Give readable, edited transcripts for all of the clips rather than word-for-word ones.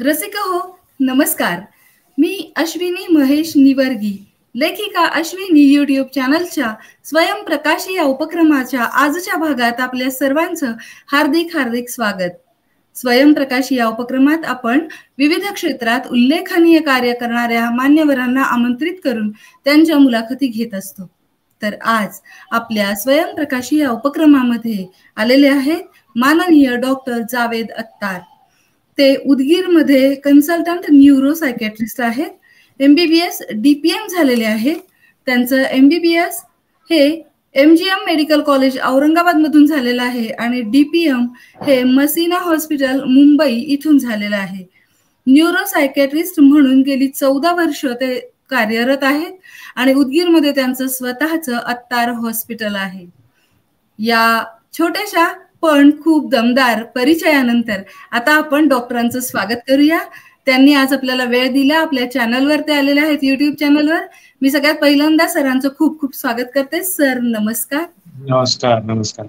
रसिका हो, नमस्कार. मी अश्विनी महेश निवर्गी, लेखिका अश्विनी यूट्यूब चॅनलच्या स्वयंप्रकाशी या उपक्रमाच्या आजच्या भागात आपल्या सर्वांचं हार्दिक हार्दिक स्वागत. स्वयंप्रकाशी या उपक्रमात आपण विविध क्षेत्रात उल्लेखनीय कार्य करणाऱ्या मान्यवरांना आमंत्रित करून त्यांच्या मुलाखती घेत असतो. तर आज आपल्या स्वयंप्रकाशी या उपक्रमामध्ये आलेले आहेत माननीय डॉक्टर जावेद अत्तार. ते उदगीरमध्ये कन्सल्टंट न्यूरोसायकॅट्रिस्ट आहेत. MBBS DPM झालेले आहेत. त्यांचं MBBS हे MGM मेडिकल कॉलेज औरंगाबाद मधून झालेलं आहे आणि DPM हे मसिना हॉस्पिटल मुंबई इथून झालेलं आहे. न्यूरोसायकॅट्रिस्ट म्हणून गेली 14 वर्ष ते कार्यरत आहेत आणि उदगीरमध्ये त्यांचं स्वतःचं अत्तार हॉस्पिटल आहे. या छोट्याशा पण खूप दमदार परिचयानंतर आता आपण डॉक्टरांचं स्वागत करूया. त्यांनी आज आपल्याला वेळ दिला. आपल्या चॅनलवर ते आलेले आहेत, युट्यूब चॅनलवर. मी सगळ्यात पहिल्यांदा सरांचं खूप खूप स्वागत करते. सर नमस्कार. नमस्कार. नमस्कार.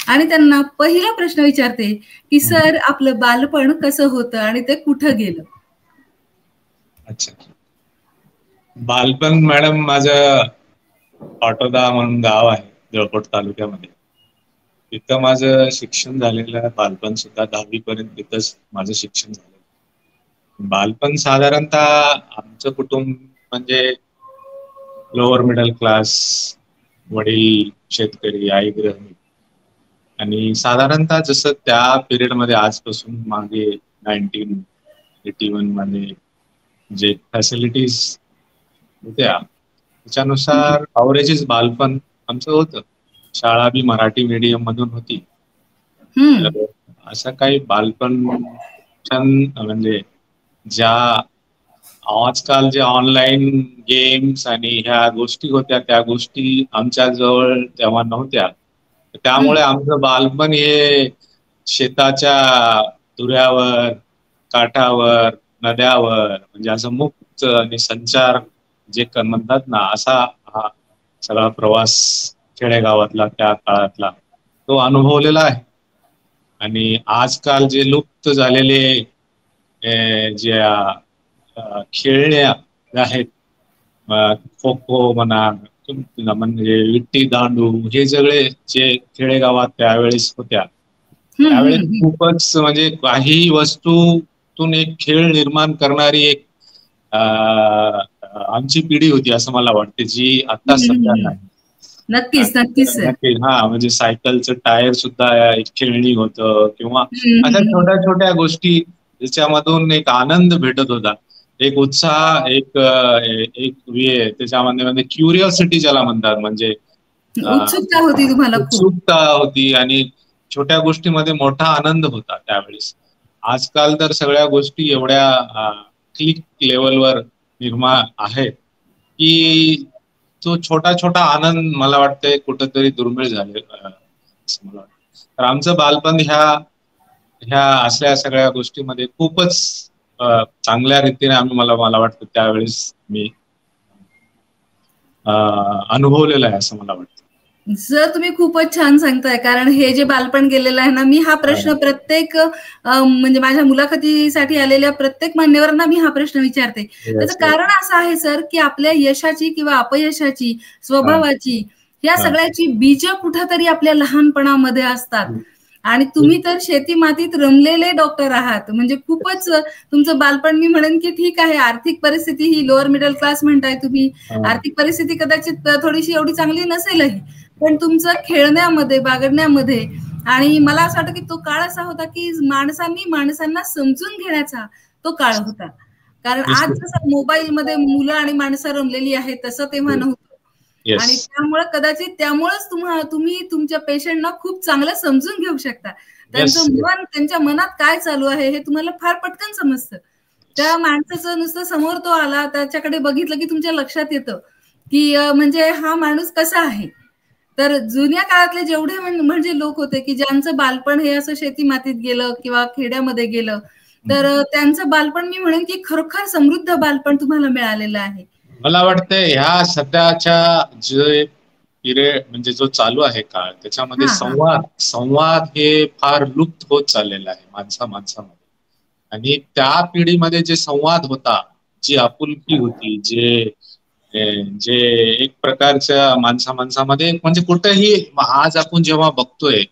आणि त्यांना पहिला प्रश्न विचारते की सर आपलं बालपण कसं होतं आणि ते कुठं गेलं? अच्छा, बालपण मॅडम माझं पाटोदा म्हणून गाव आहे जळकोट तालुक्यामध्ये. तिथं माझं शिक्षण झालेलं आहे. बालपण सुद्धा 10वी पर्यंत तिथंच माझं शिक्षण झालं. बालपण साधारणतः आमचं कुटुंब म्हणजे लोअर मिडल क्लास, वडील शेतकरी, आई गृहिणी. आणि साधारणतः जसं त्या पिरियड मध्ये आजपासून मागे 1981 मध्ये जे फॅसिलिटीज होत्या त्याच्यानुसार अवरेजच बालपण आमचं होतं. शाळा बी मराठी मीडियम मधून होती. असं काही बालपण म्हणजे ज्या आजकाल जे ऑनलाईन गेम्स आणि ह्या गोष्टी होत्या त्या गोष्टी आमच्या जवळ तेव्हा नव्हत्या. त्यामुळे आमचं बालपण हे शेताच्या दुऱ्यावर, काठावर, नद्यावर म्हणजे असं मुक्त आणि संचार जे म्हणतात ना, असा हा सगळा प्रवास खेडेगावातला त्या काळातला तो अनुभवलेला आहे. आणि आजकाल जे लुप्त झालेले ज्या खेळण्या आहेत, खो खो म्हणा म्हणजे विट्टी दांडू, हे सगळे जे खेडेगावात त्यावेळेस होत्या त्यावेळेस खूपच म्हणजे काही वस्तूतून एक खेळ निर्माण करणारी एक आमची पिढी होती असं मला वाटते, जी आता सध्या नाही. नक्कीच नक्कीच. हा, म्हणजे सायकलचं टायर सुद्धा एक खेळणी होतं किंवा अशा छोट्या छोट्या गोष्टी ज्याच्यामधून एक आनंद भेटत होता, एक उत्साह, एक त्याच्यामध्ये म्हणजे क्युरिओसिटी ज्याला म्हणतात, म्हणजे उत्सुकता होती तुम्हाला. उत्सुकता होती आणि छोट्या गोष्टीमध्ये मोठा आनंद होता त्यावेळेस. आजकाल तर सगळ्या गोष्टी एवढ्या क्लिक लेवलवर निर्माण आहेत की तो छोटा छोटा आनंद मला वाटतंय कुठंतरी दुर्मिळ झाले असं मला वाटतं. तर आमचं बालपण ह्या असल्या सगळ्या गोष्टीमध्ये खूपच चांगल्या रीतीने मला वाटतं त्यावेळेस मी अनुभवलेलं आहे असं मला वाटतं. सर तुम्ही खूपच छान सांगताय, कारण हे जे बालपण गेलेलं आहे ना, मी हा प्रश्न प्रत्येक म्हणजे माझ्या मुलाखतीसाठी आलेल्या प्रत्येक मान्यवरांना मी हा प्रश्न विचारते. त्याचं कारण असं आहे सर की आपल्या यशाची किंवा अपयशाची, स्वभावाची, या सगळ्याची बीज कुठंतरी आपल्या लहानपणामध्ये असतात. आणि तुम्ही तर शेती मातीत रमलेले डॉक्टर आहात, म्हणजे खूपच तुमचं बालपण, मी म्हणेन की ठीक आहे आर्थिक परिस्थिती ही लोअर मिडल क्लास म्हणताय तुम्ही, आर्थिक परिस्थिती कदाचित थोडीशी एवढी चांगली नसेलही, पण तुमचं खेळण्यामध्ये, बागडण्यामध्ये, आणि मला असं वाटतं की तो काळ असा होता की माणसांना समजून घेण्याचा तो काळ होता. कारण आज जसं मोबाईल मध्ये मुलं आणि माणसं रमलेली आहेत तसं तेव्हा नव्हतं. आणि त्यामुळेच तुम्ही तुमच्या पेशंटना खूप चांगलं समजून घेऊ शकता. त्यांच्या मनात काय चालू आहे हे तुम्हाला फार पटकन समजतं. त्या माणसाचं नुसतं समोर तो आला, त्याच्याकडे बघितलं की तुमच्या लक्षात येतं की म्हणजे हा माणूस कसा आहे. तर जुन्या काळातले जेवढे म्हणजे लोक होते की ज्यांचं बालपण हे असं शेती मातीत गेलं किंवा खेड्यामध्ये गेलं, तर त्यांचं बालपण मी म्हणेन की खरोखर समृद्ध बालपण तुम्हाला मिळालेलं आहे. मला वाटतं ह्या सध्याच्या जे पिरियड म्हणजे जो चालू आहे काळ, त्याच्यामध्ये संवाद हे फार लुप्त होत चाललेला आहे माणसामध्ये. आणि त्या पिढीमध्ये जे संवाद होता, जी आपुलकी होती, जे एक प्रकारच्या माणसामध्ये म्हणजे कुठेही आज आपण जेव्हा बघतोय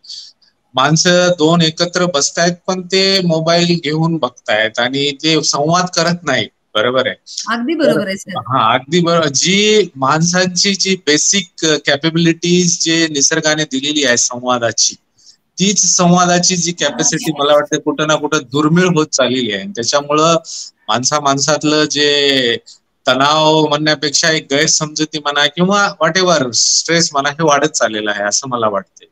माणसं दोन एकत्र बसतायत पण ते मोबाईल घेऊन बघतायत आणि ते संवाद करत नाही. बरोबर आहे. अगदी तर बरोबर आहे सर. अगदी बरोबर. जी माणसांची जी बेसिक कॅपेबिलिटीज जे निसर्गाने दिलेली आहे संवादाची, तीच संवादाची जी कॅपॅसिटी मला वाटतं कुठं ना कुठं दुर्मिळ होत चाललेली आहे. त्याच्यामुळं माणसातलं जे तणाव म्हणण्यापेक्षा एक गैरसमजुती म्हणा किंवा व्हॉट एव्हर स्ट्रेस म्हणा हे वाढत चाललेलं आहे असं मला वाटतंय.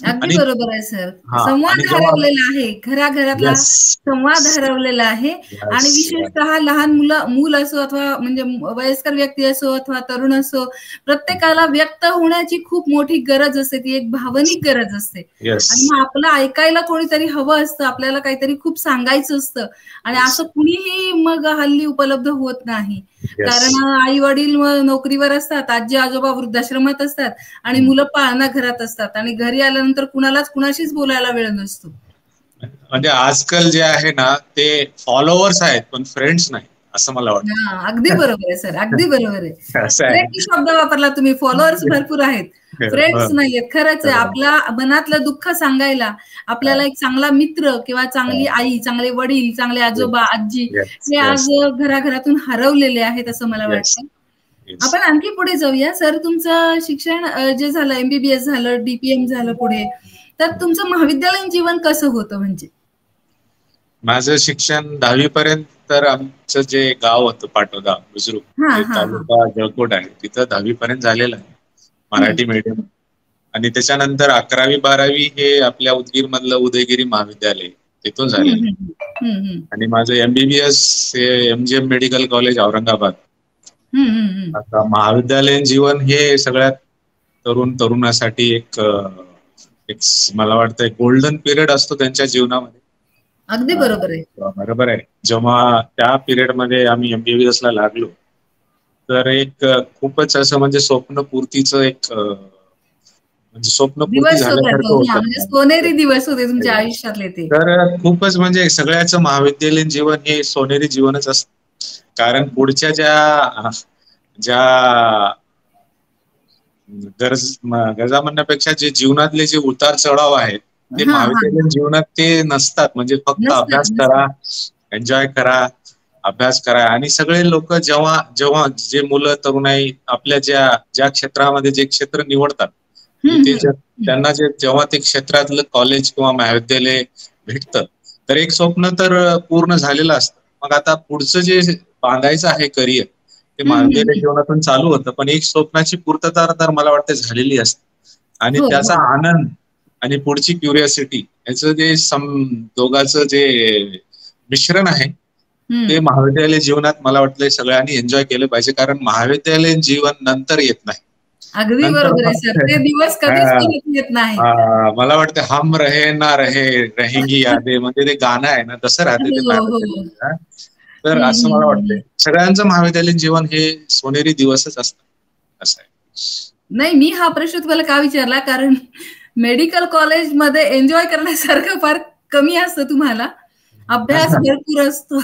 अगदी बरोबर आहे सर. आणि संवाद हरवलेला आहे, घराघरातला संवाद हरवलेला आहे. आणि विशेषतः लहान मूल असो अथवा म्हणजे वयस्कर व्यक्ती असो अथवा तरुण असो, प्रत्येकाला व्यक्त होण्याची खूप मोठी गरज असते, ती एक भावनिक गरज असते. आणि मग आपलं ऐकायला कोणीतरी हवं असतं, आपल्याला काहीतरी खूप सांगायचं असतं आणि असं कुणीही मग हल्ली उपलब्ध होत नाही. कारण आई वडील नोकरीवर असतात, आजी आजोबा वृद्धाश्रमात असतात आणि मुलं पाळणा घरात असतात आणि घरी आल्यानंतर कुणाशीच बोलायला वेळ नसतो. म्हणजे आजकाल जे आहे ना ते फॉलोअर्स आहेत पण फ्रेंड्स नाही असं मला वाटतं. अगदी बरोबर आहे सर, अगदी बरोबर आहे. शब्द वापरला तुम्ही, फॉलोअर्स भरपूर आहेत, फ्रेंड्स नाहीयेत. खरंच आहे. आपल्या मनातलं दुःख सांगायला आपल्याला एक चांगला मित्र किंवा चांगली आई, चांगले वडील, चांगले आजोबा, आजी हे आज घराघरातून हरवलेले आहेत असं मला वाटतं. आपण आणखी पुढे जाऊया सर. तुमचं शिक्षण जे झालं, MBBS झालं, DPM झालं पुढे, तर तुमचं महाविद्यालयीन जीवन कसं होतं? म्हणजे माझं शिक्षण 10वी पर्यंत तर आमचं जे गाव होतं पाटोदा बुजुर्ग तालुका जळकोट आहे तिथं 10वी पर्यंत झालेलं आहे मराठी मीडियम. आणि त्याच्यानंतर 11वी 12वी हे आपल्या उदगीर मधलं उदयगिरी महाविद्यालय तिथून झालेलं. आणि माझं MBBS हे MGM मेडिकल कॉलेज औरंगाबाद. आता महाविद्यालयीन जीवन हे सगळ्यात तरुणासाठी एक मला वाटतं गोल्डन पिरियड असतो त्यांच्या जीवनामध्ये. अगदी बरोबर आहे. बरोबर आहे. जेव्हा त्या पिरियड मध्ये आम्ही MBBS ला लागलो तर एक खूपच असं म्हणजे स्वप्नपूर्तीचं एक म्हणजे स्वप्नपूर्ती झाल्यासारखं होतं. सोनेरी दिवस होते तुमच्या आयुष्यातले ते. तर खूपच म्हणजे सगळ्याचं महाविद्यालयीन जीवन हे सोनेरी जीवनच असतं. कारण पुढच्या ज्या गरजा म्हणण्यापेक्षा जे जीवनातले जे उतार चढाव आहेत ते महाविद्यालयीन जीवनात ते नसतात. म्हणजे फक्त अभ्यास करा, एन्जॉय करा, अभ्यास करा. आणि सगळे लोक जेव्हा जे मुलं तरुणाई आपल्या ज्या क्षेत्रामध्ये जे क्षेत्र निवडतात त्यांना जेव्हा ते क्षेत्रातलं कॉलेज किंवा महाविद्यालय भेटतं तर एक स्वप्न तर पूर्ण झालेलं असतं. मग आता पुढचं जे बांधायचं आहे करिअर ते महाविद्यालय जीवनातून चालू होतं, पण एक स्वप्नाची पूर्तता तर मला वाटतं झालेली असते. आणि त्याचा आनंद आणि पुढची क्युरिओसिटी याचं जे दोघांचं जे मिश्रण आहे ते महाविद्यालय जीवनात मला वाटतं सगळ्यांनी एन्जॉय केलं पाहिजे. कारण महाविद्यालयीन जीवन नंतर येत नाही. अगदी बरोबर आहे सर. ते दिवस कधीच येत नाही. मला वाटतं हम रहे ना रहेंगी यादे म्हणजे ते गाणं आहे ना तसं राहते ते. तर असं मला वाटतंय सगळ्यांचं महाविद्यालयीन जीवन हे सोनेरी दिवसच असतं असं आहे. नाही, मी हा प्रश्न तुम्हाला का विचारला कारण मेडिकल कॉलेज मध्ये एन्जॉय करण्यासारखं फार कमी असतं. तुम्हाला अभ्यास भरपूर असतो.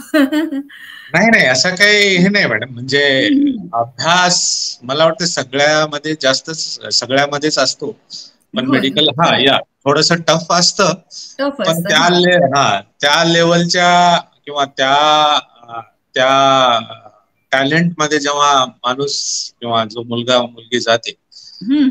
नाही असं काही हे नाही मॅडम. म्हणजे अभ्यास मला वाटतं सगळ्यामध्येच असतो. पण मेडिकल थोडस टफ असतं. पण त्या लेवलच्या किंवा त्या टॅलेंट मध्ये जेव्हा माणूस किंवा जो मुलगी जाते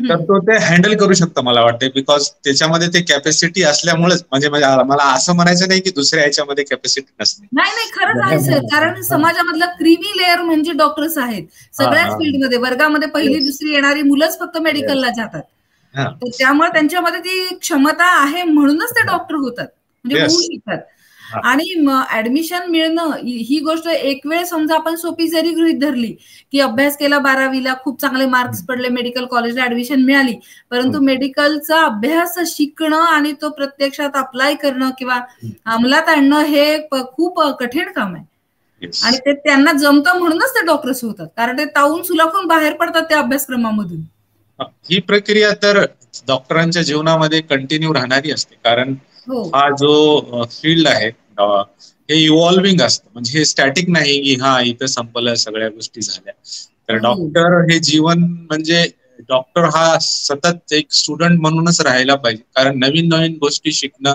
तर तो ते हँडल करू शकतो मला वाटते. बिकॉज त्याच्यामध्ये ते कॅपॅसिटी असल्यामुळेच. म्हणजे मला असं म्हणायचं नाही की दुसऱ्या याच्यामध्ये कॅपॅसिटी नसते. नाही खरंच आहे सर. कारण समाजामधला क्रीमी लेअर म्हणजे डॉक्टर्स आहेत. सगळ्याच फील्डमध्ये वर्गामध्ये पहिली दुसरी येणारी मुलंच फक्त मेडिकलला जातात. तर त्यामुळे त्यांच्यामध्ये ती क्षमता आहे म्हणूनच ते डॉक्टर होतात, म्हणजे होऊ शकतात. आणि ऍडमिशन मिळणं ही गोष्ट एक वेळ समजा आपण सोपी जरी गृहीत धरली की अभ्यास केला 12वीला, खूप चांगले मार्क्स पडले, मेडिकल कॉलेजला ऍडमिशन मिळाली, परंतु मेडिकलचा अभ्यास शिकणं आणि तो प्रत्यक्षात अप्लाय करणं किंवा अंमलात आणणं हे खूप कठीण काम आहे. आणि ते त्यांना जमतं म्हणूनच ते डॉक्टर्स होतात, कारण ते तावून सुलाखून बाहेर पडतात त्या अभ्यासक्रमामधून. ही प्रक्रिया तर डॉक्टरांच्या जीवनामध्ये कंटिन्यू राहणारी असते. कारण हा जो फील्ड आहे हे इव्हॉल्विंग असतं, म्हणजे हे स्टॅटिक नाही की हा इथं संपलं सगळ्या गोष्टी झाल्या. तर डॉक्टर हे जीवन म्हणजे डॉक्टर हा सतत एक स्टुडंट म्हणूनच राहायला पाहिजे, कारण नवीन नवीन गोष्टी शिकणं,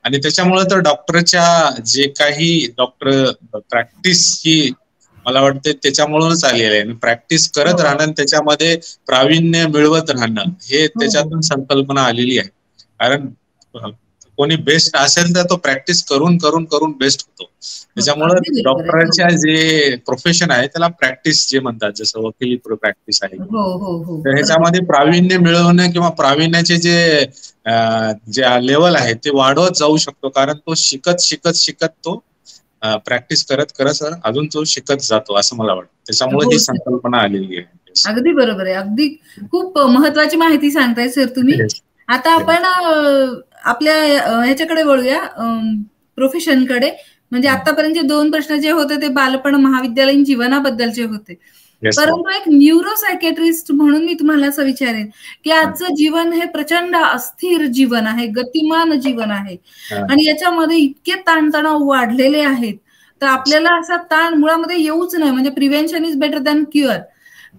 आणि त्याच्यामुळे तर डॉक्टरच्या जे काही डॉक्टर प्रॅक्टिस ही मला वाटतं त्याच्यामुळेच आलेलं आहे. प्रॅक्टिस करत राहणं आणि त्याच्यामध्ये प्रावीण्य मिळवत राहणं हे त्याच्यातून संकल्पना आलेली आहे. कारण कोणी बेस्ट असेल तर तो प्रॅक्टिस करून करून करून बेस्ट होतो. त्याच्यामुळे डॉक्टरांच्या जे प्रोफेशन आहे त्याला प्रॅक्टिस जे म्हणतात, जसं वकिली प्रॅक्टिस आहे, तर ह्याच्यामध्ये प्रावीण्य मिळवणं किंवा प्रावीण्याचे जे लेवल आहे ते वाढवत जाऊ शकतो, कारण तो शिकत शिकत शिकत तो प्रॅक्टिस करत करत अजून तो शिकत जातो असं मला वाटतं. त्याच्यामुळे ही संकल्पना आलेली आहे. अगदी बरोबर आहे. अगदी खूप महत्वाची माहिती सांगताय सर तुम्ही. आता आपण आपल्या ह्याच्याकडे वळूया, प्रोफेशनकडे. म्हणजे आतापर्यंतचे 2 प्रश्न जे होते ते बालपण महाविद्यालयीन जीवनाबद्दलचे होते. परंतु एक न्यूरोसायकेट्रिस्ट म्हणून मी तुम्हाला असं विचारेन की आजचं जीवन हे प्रचंड अस्थिर जीवन आहे, गतिमान जीवन आहे, आणि याच्यामध्ये इतके ताणतणाव वाढलेले आहेत, तर आपल्याला असा ताण मुळामध्ये येऊच नये, म्हणजे prevention is better than cure.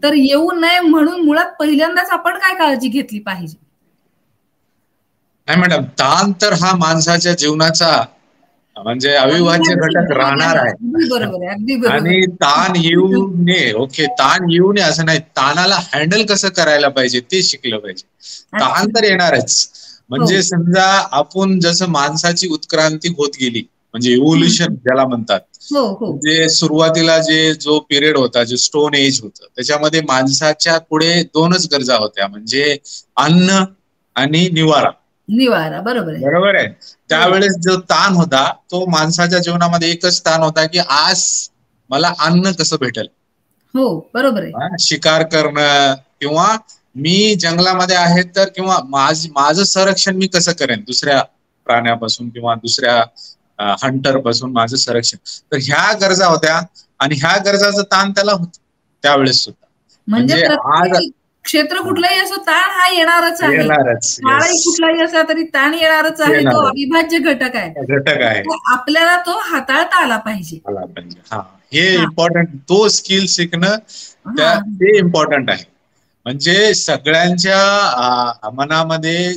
तर येऊ नये म्हणून मुळात पहिल्यांदाच आपण काय काळजी घेतली पाहिजे? नाही मॅडम, ताण तर हा माणसाच्या जीवनाचा म्हणजे अविभाज्य घटक राहणार आहे. आणि ताण येऊ नये, ओके, ताण येऊ नये असं नाही, ताणाला हँडल कसं करायला पाहिजे ते शिकलं पाहिजे. ताण तर येणारच. म्हणजे समजा आपण जसं माणसाची उत्क्रांती होत गेली, म्हणजे इव्होल्युशन ज्याला म्हणतात, म्हणजे सुरुवातीला जो पिरियड होता, जे स्टोन एज होतं, त्याच्यामध्ये माणसाच्या पुढे 2च गरजा होत्या, म्हणजे अन्न आणि निवारा. बरोबर आहे. त्यावेळेस जो ताण होता तो माणसाच्या जीवनामध्ये एकच ताण होता की आज मला अन्न कसं भेटेल. बरोबर आहे. शिकार करणं, किंवा मी जंगलामध्ये आहे तर किंवा माझं संरक्षण मी कसं करेन दुसऱ्या प्राण्यापासून किंवा दुसऱ्या हंटर पासून माझं संरक्षण. तर ह्या गरजा होत्या, आणि ह्या गरजाचं ताण त्याला होतं त्यावेळेस सुद्धा. म्हणजे आज क्षेत्र कुठलाही असो ताण हा येणारच आहे. काळही कुठलाही असला तरी ताण येणारच आहे. तो अविभाज्य घटक आहे. आपल्याला तो हाताळता आला पाहिजे. हे इम्पॉर्टंट, तो स्किल शिकणं ते इम्पॉर्टंट आहे. म्हणजे सगळ्यांच्या मनामध्ये,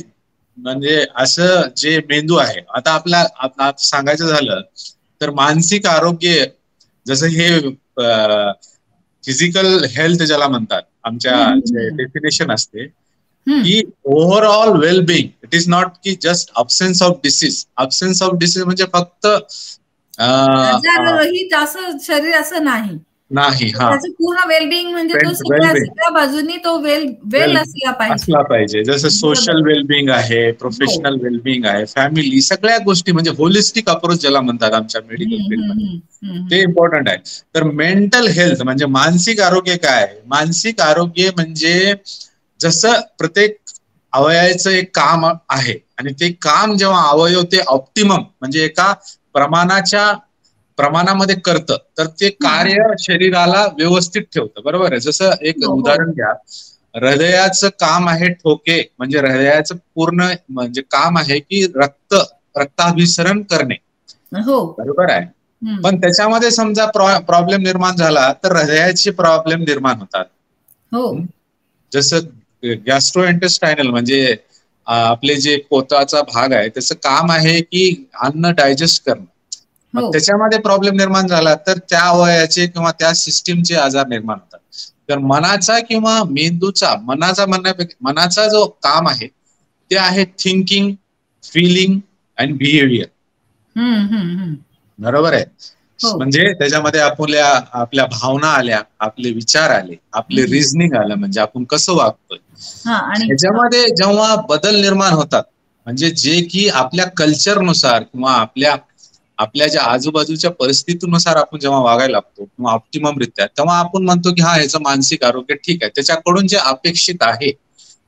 म्हणजे असं जे मेंदू आहे, आता आपला सांगायचं झालं तर मानसिक आरोग्य, जसं हे फिजिकल हेल्थ ज्याला म्हणतात, आमच्या डेफिनेशन असते की overall wellbeing. It is not की just absence of disease. Absence of disease म्हणजे फक्त शरीर असं नाही, पूर्ण वेलबिंग, म्हणजे तो सगळ्या बाजूनी तो वेल असला पाहिजे. जसं सोशल वेलबिंग आहे, प्रोफेशनल वेलबिंग आहे, फॅमिली, सगळ्या गोष्टी, म्हणजे होलिस्टिक अप्रोच ज्याला म्हणतात आमच्या मेडिकल फील्डमध्ये, ते इम्पॉर्टंट आहे. तर मेंटल हेल्थ म्हणजे मानसिक आरोग्य काय? मानसिक आरोग्य म्हणजे जसं प्रत्येक अवयवाचं एक काम आहे, आणि ते काम जेव्हा अवयव ते ऑप्टिमम म्हणजे एका प्रमाणामध्ये करतं, तर ते कार्य शरीराला व्यवस्थित ठेवतं. बरोबर आहे. जसं एक उदाहरण घ्या, हृदयाचं काम आहे ठोके, म्हणजे हृदयाचं पूर्ण म्हणजे काम आहे की रक्ताभिसरण करणे. बरोबर आहे. पण त्याच्यामध्ये समजा प्रॉब्लेम निर्माण झाला तर हृदयाचे प्रॉब्लेम निर्माण होतात. जसं गॅस्ट्रोइंटेस्टायनल म्हणजे आपले जे पोटाचा भाग आहे त्याचं काम आहे की अन्न डायजेस्ट करणं. त्याच्यामध्ये प्रॉब्लेम निर्माण झाला तर त्या अवयवाचे किंवा त्या सिस्टीमचे आजार निर्माण होतात. तर मनाचा किंवा मेंदूचा, मनाचा जो काम आहे ते आहे थिंकिंग, फिलिंग अँड बिहेवियर. बरोबर आहे. म्हणजे त्याच्यामध्ये आपल्या भावना आल्या, आपले विचार आले, आपले रिझनिंग आलं, म्हणजे आपण कसं वागतोय. त्याच्यामध्ये जेव्हा बदल निर्माण होतात, म्हणजे जे की आपल्या कल्चरनुसार किंवा आपल्या ज्या आजूबाजूच्या परिस्थितीनुसार आपण जेव्हा वागायला लागतो किंवा ऑप्टिमम रित्या, तेव्हा आपण म्हणतो की हा ह्याचं मानसिक आरोग्य ठीक आहे. त्याच्याकडून जे अपेक्षित आहे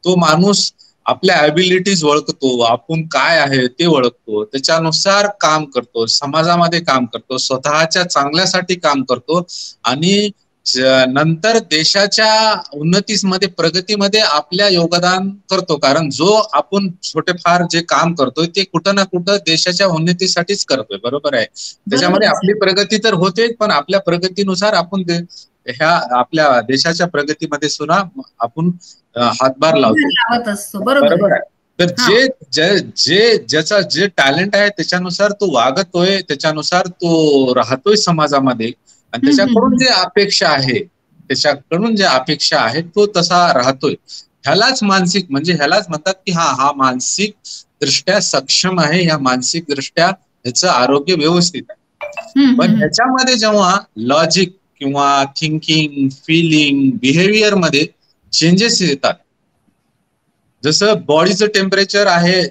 तो माणूस आपल्या ॲबिलिटीज ओळखतो, आपण काय आहे ते ओळखतो, त्याच्यानुसार काम करतो, समाजामध्ये काम करतो, स्वतःच्या चांगल्यासाठी काम करतो, आणि नंतर देशाच्या उन्नतीमध्ये प्रगतीमध्ये आपल्या योगदान करतो. कारण जो आपण छोटेफार जे काम करतोय ते कुठं ना कुठं देशाच्या उन्नतीसाठीच करतोय. बरोबर आहे. त्याच्यामध्ये आपली प्रगती तर होते, पण आपल्या प्रगतीनुसार आपण ह्या आपल्या देशाच्या प्रगतीमध्ये सुद्धा आपण हातभार लावतो. बरोबर आहे. तर ज्याचा जे टॅलेंट आहे त्याच्यानुसार तो वागतोय, त्याच्यानुसार तो राहतोय समाजामध्ये, आणि त्याच्याकडून जे अपेक्षा आहे तो तसा राहतोय. ह्यालाच मानसिक म्हणजे ह्यालाच म्हणतात की हा मानसिक दृष्ट्या सक्षम आहे, ह्या मानसिक दृष्ट्या ह्याचं आरोग्य व्यवस्थित आहे. पण ह्याच्यामध्ये जेव्हा लॉजिक किंवा थिंकिंग, फिलिंग, बिहेवियर मध्ये चेंजेस येतात, जसं बॉडीचं टेम्परेचर आहे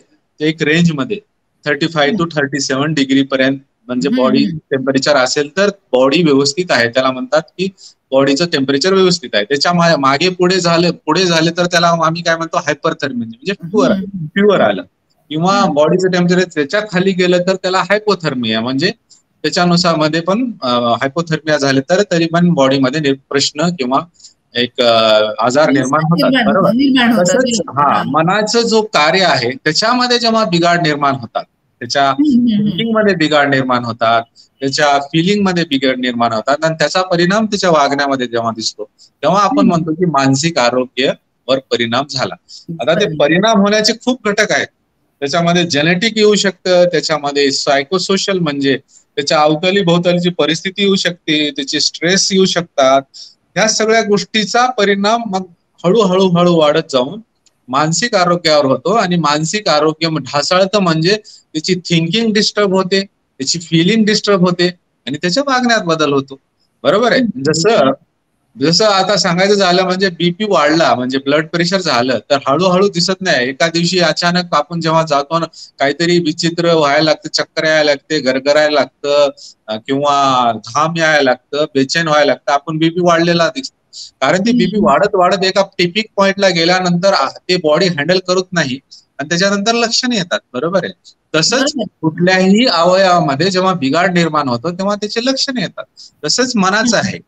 एक रेंज मध्ये 35 to 37 डिग्री पर्यंत, म्हणजे बॉडी टेम्परेचर असेल तर बॉडी व्यवस्थित आहे, त्याला म्हणतात की बॉडीचं टेम्परेचर व्यवस्थित आहे. त्याच्या मागे पुढे झाले तर त्याला आम्ही काय म्हणतो हायपरथर्मिया, म्हणजे फ्युअर आलं, किंवा बॉडीचं टेम्परेचर त्याच्या खाली गेलं तर त्याला हायपोथर्मिया, म्हणजे त्याच्यानुसार मध्ये पण हायपोथर्मिया झाले तर तरी पण बॉडीमध्ये प्रश्न किंवा एक आजार निर्माण होतात. बरोबर. तसंच मनाचं जो कार्य आहे त्याच्यामध्ये जेव्हा बिघाड निर्माण होतात, त्याच्या थिंकिंग मध्ये बिघाड निर्माण होतात, त्याच्या फिलिंग मध्ये बिघाड निर्माण होतात, आणि त्याचा परिणाम त्याच्या वागण्यामध्ये जेव्हा दिसतो तेव्हा आपण म्हणतो की मानसिक आरोग्यावर परिणाम झाला. आता ते परिणाम होण्याचे खूप घटक आहेत. त्याच्यामध्ये जेनेटिक येऊ शकतं, त्याच्यामध्ये सायकोसोशल म्हणजे त्याच्या अवतली भोवतालीची परिस्थिती येऊ शकते, त्याचे स्ट्रेस येऊ शकतात. ह्या सगळ्या गोष्टीचा परिणाम मग हळूहळू वाढत जाऊन मानसिक आरोग्यावर होतो, आणि मानसिक आरोग्य ढासळतं म्हणजे त्याची थिंकिंग डिस्टर्ब होते, त्याची फिलिंग डिस्टर्ब होते, आणि त्याच्या वागण्यात बदल होतो. बरोबर आहे. जसं आता सांगायचं झालं म्हणजे बीपी वाढला म्हणजे ब्लड प्रेशर झालं तर हळूहळू दिसत नाही. एका दिवशी अचानक आपण जेव्हा जातो ना काहीतरी विचित्र व्हायला लागतं, चक्कर यायला लागते, गरगरायला लागतं, किंवा घाम यायला लागतं, बेचैन व्हायला लागतं, आपण बीपी वाढलेला दिसतो. कारण ती बीपी वाढत एका टिपिक पॉइंटला गेल्यानंतर ते बॉडी हँडल करत नाही, आणि त्याच्यानंतर लक्षणे येतात. बरोबर आहे. तसंच कुठल्याही अवयवामध्ये जेव्हा बिघाड निर्माण होतो तेव्हा त्याचे लक्षणे येतात. तसंच मनाचं आहे.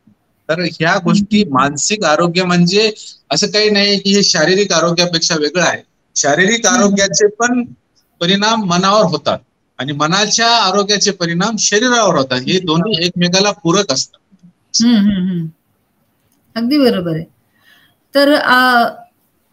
तर ह्या गोष्टी, मानसिक आरोग्य म्हणजे असं काही नाही की हे शारीरिक आरोग्यापेक्षा वेगळं आहे. शारीरिक आरोग्याचे पण परिणाम मनावर होतात, आणि मनाच्या आरोग्याचे परिणाम शरीरावर होतात. हे दोन्ही एकमेकाला पूरक असतात. अगदी बरोबर आहे. तर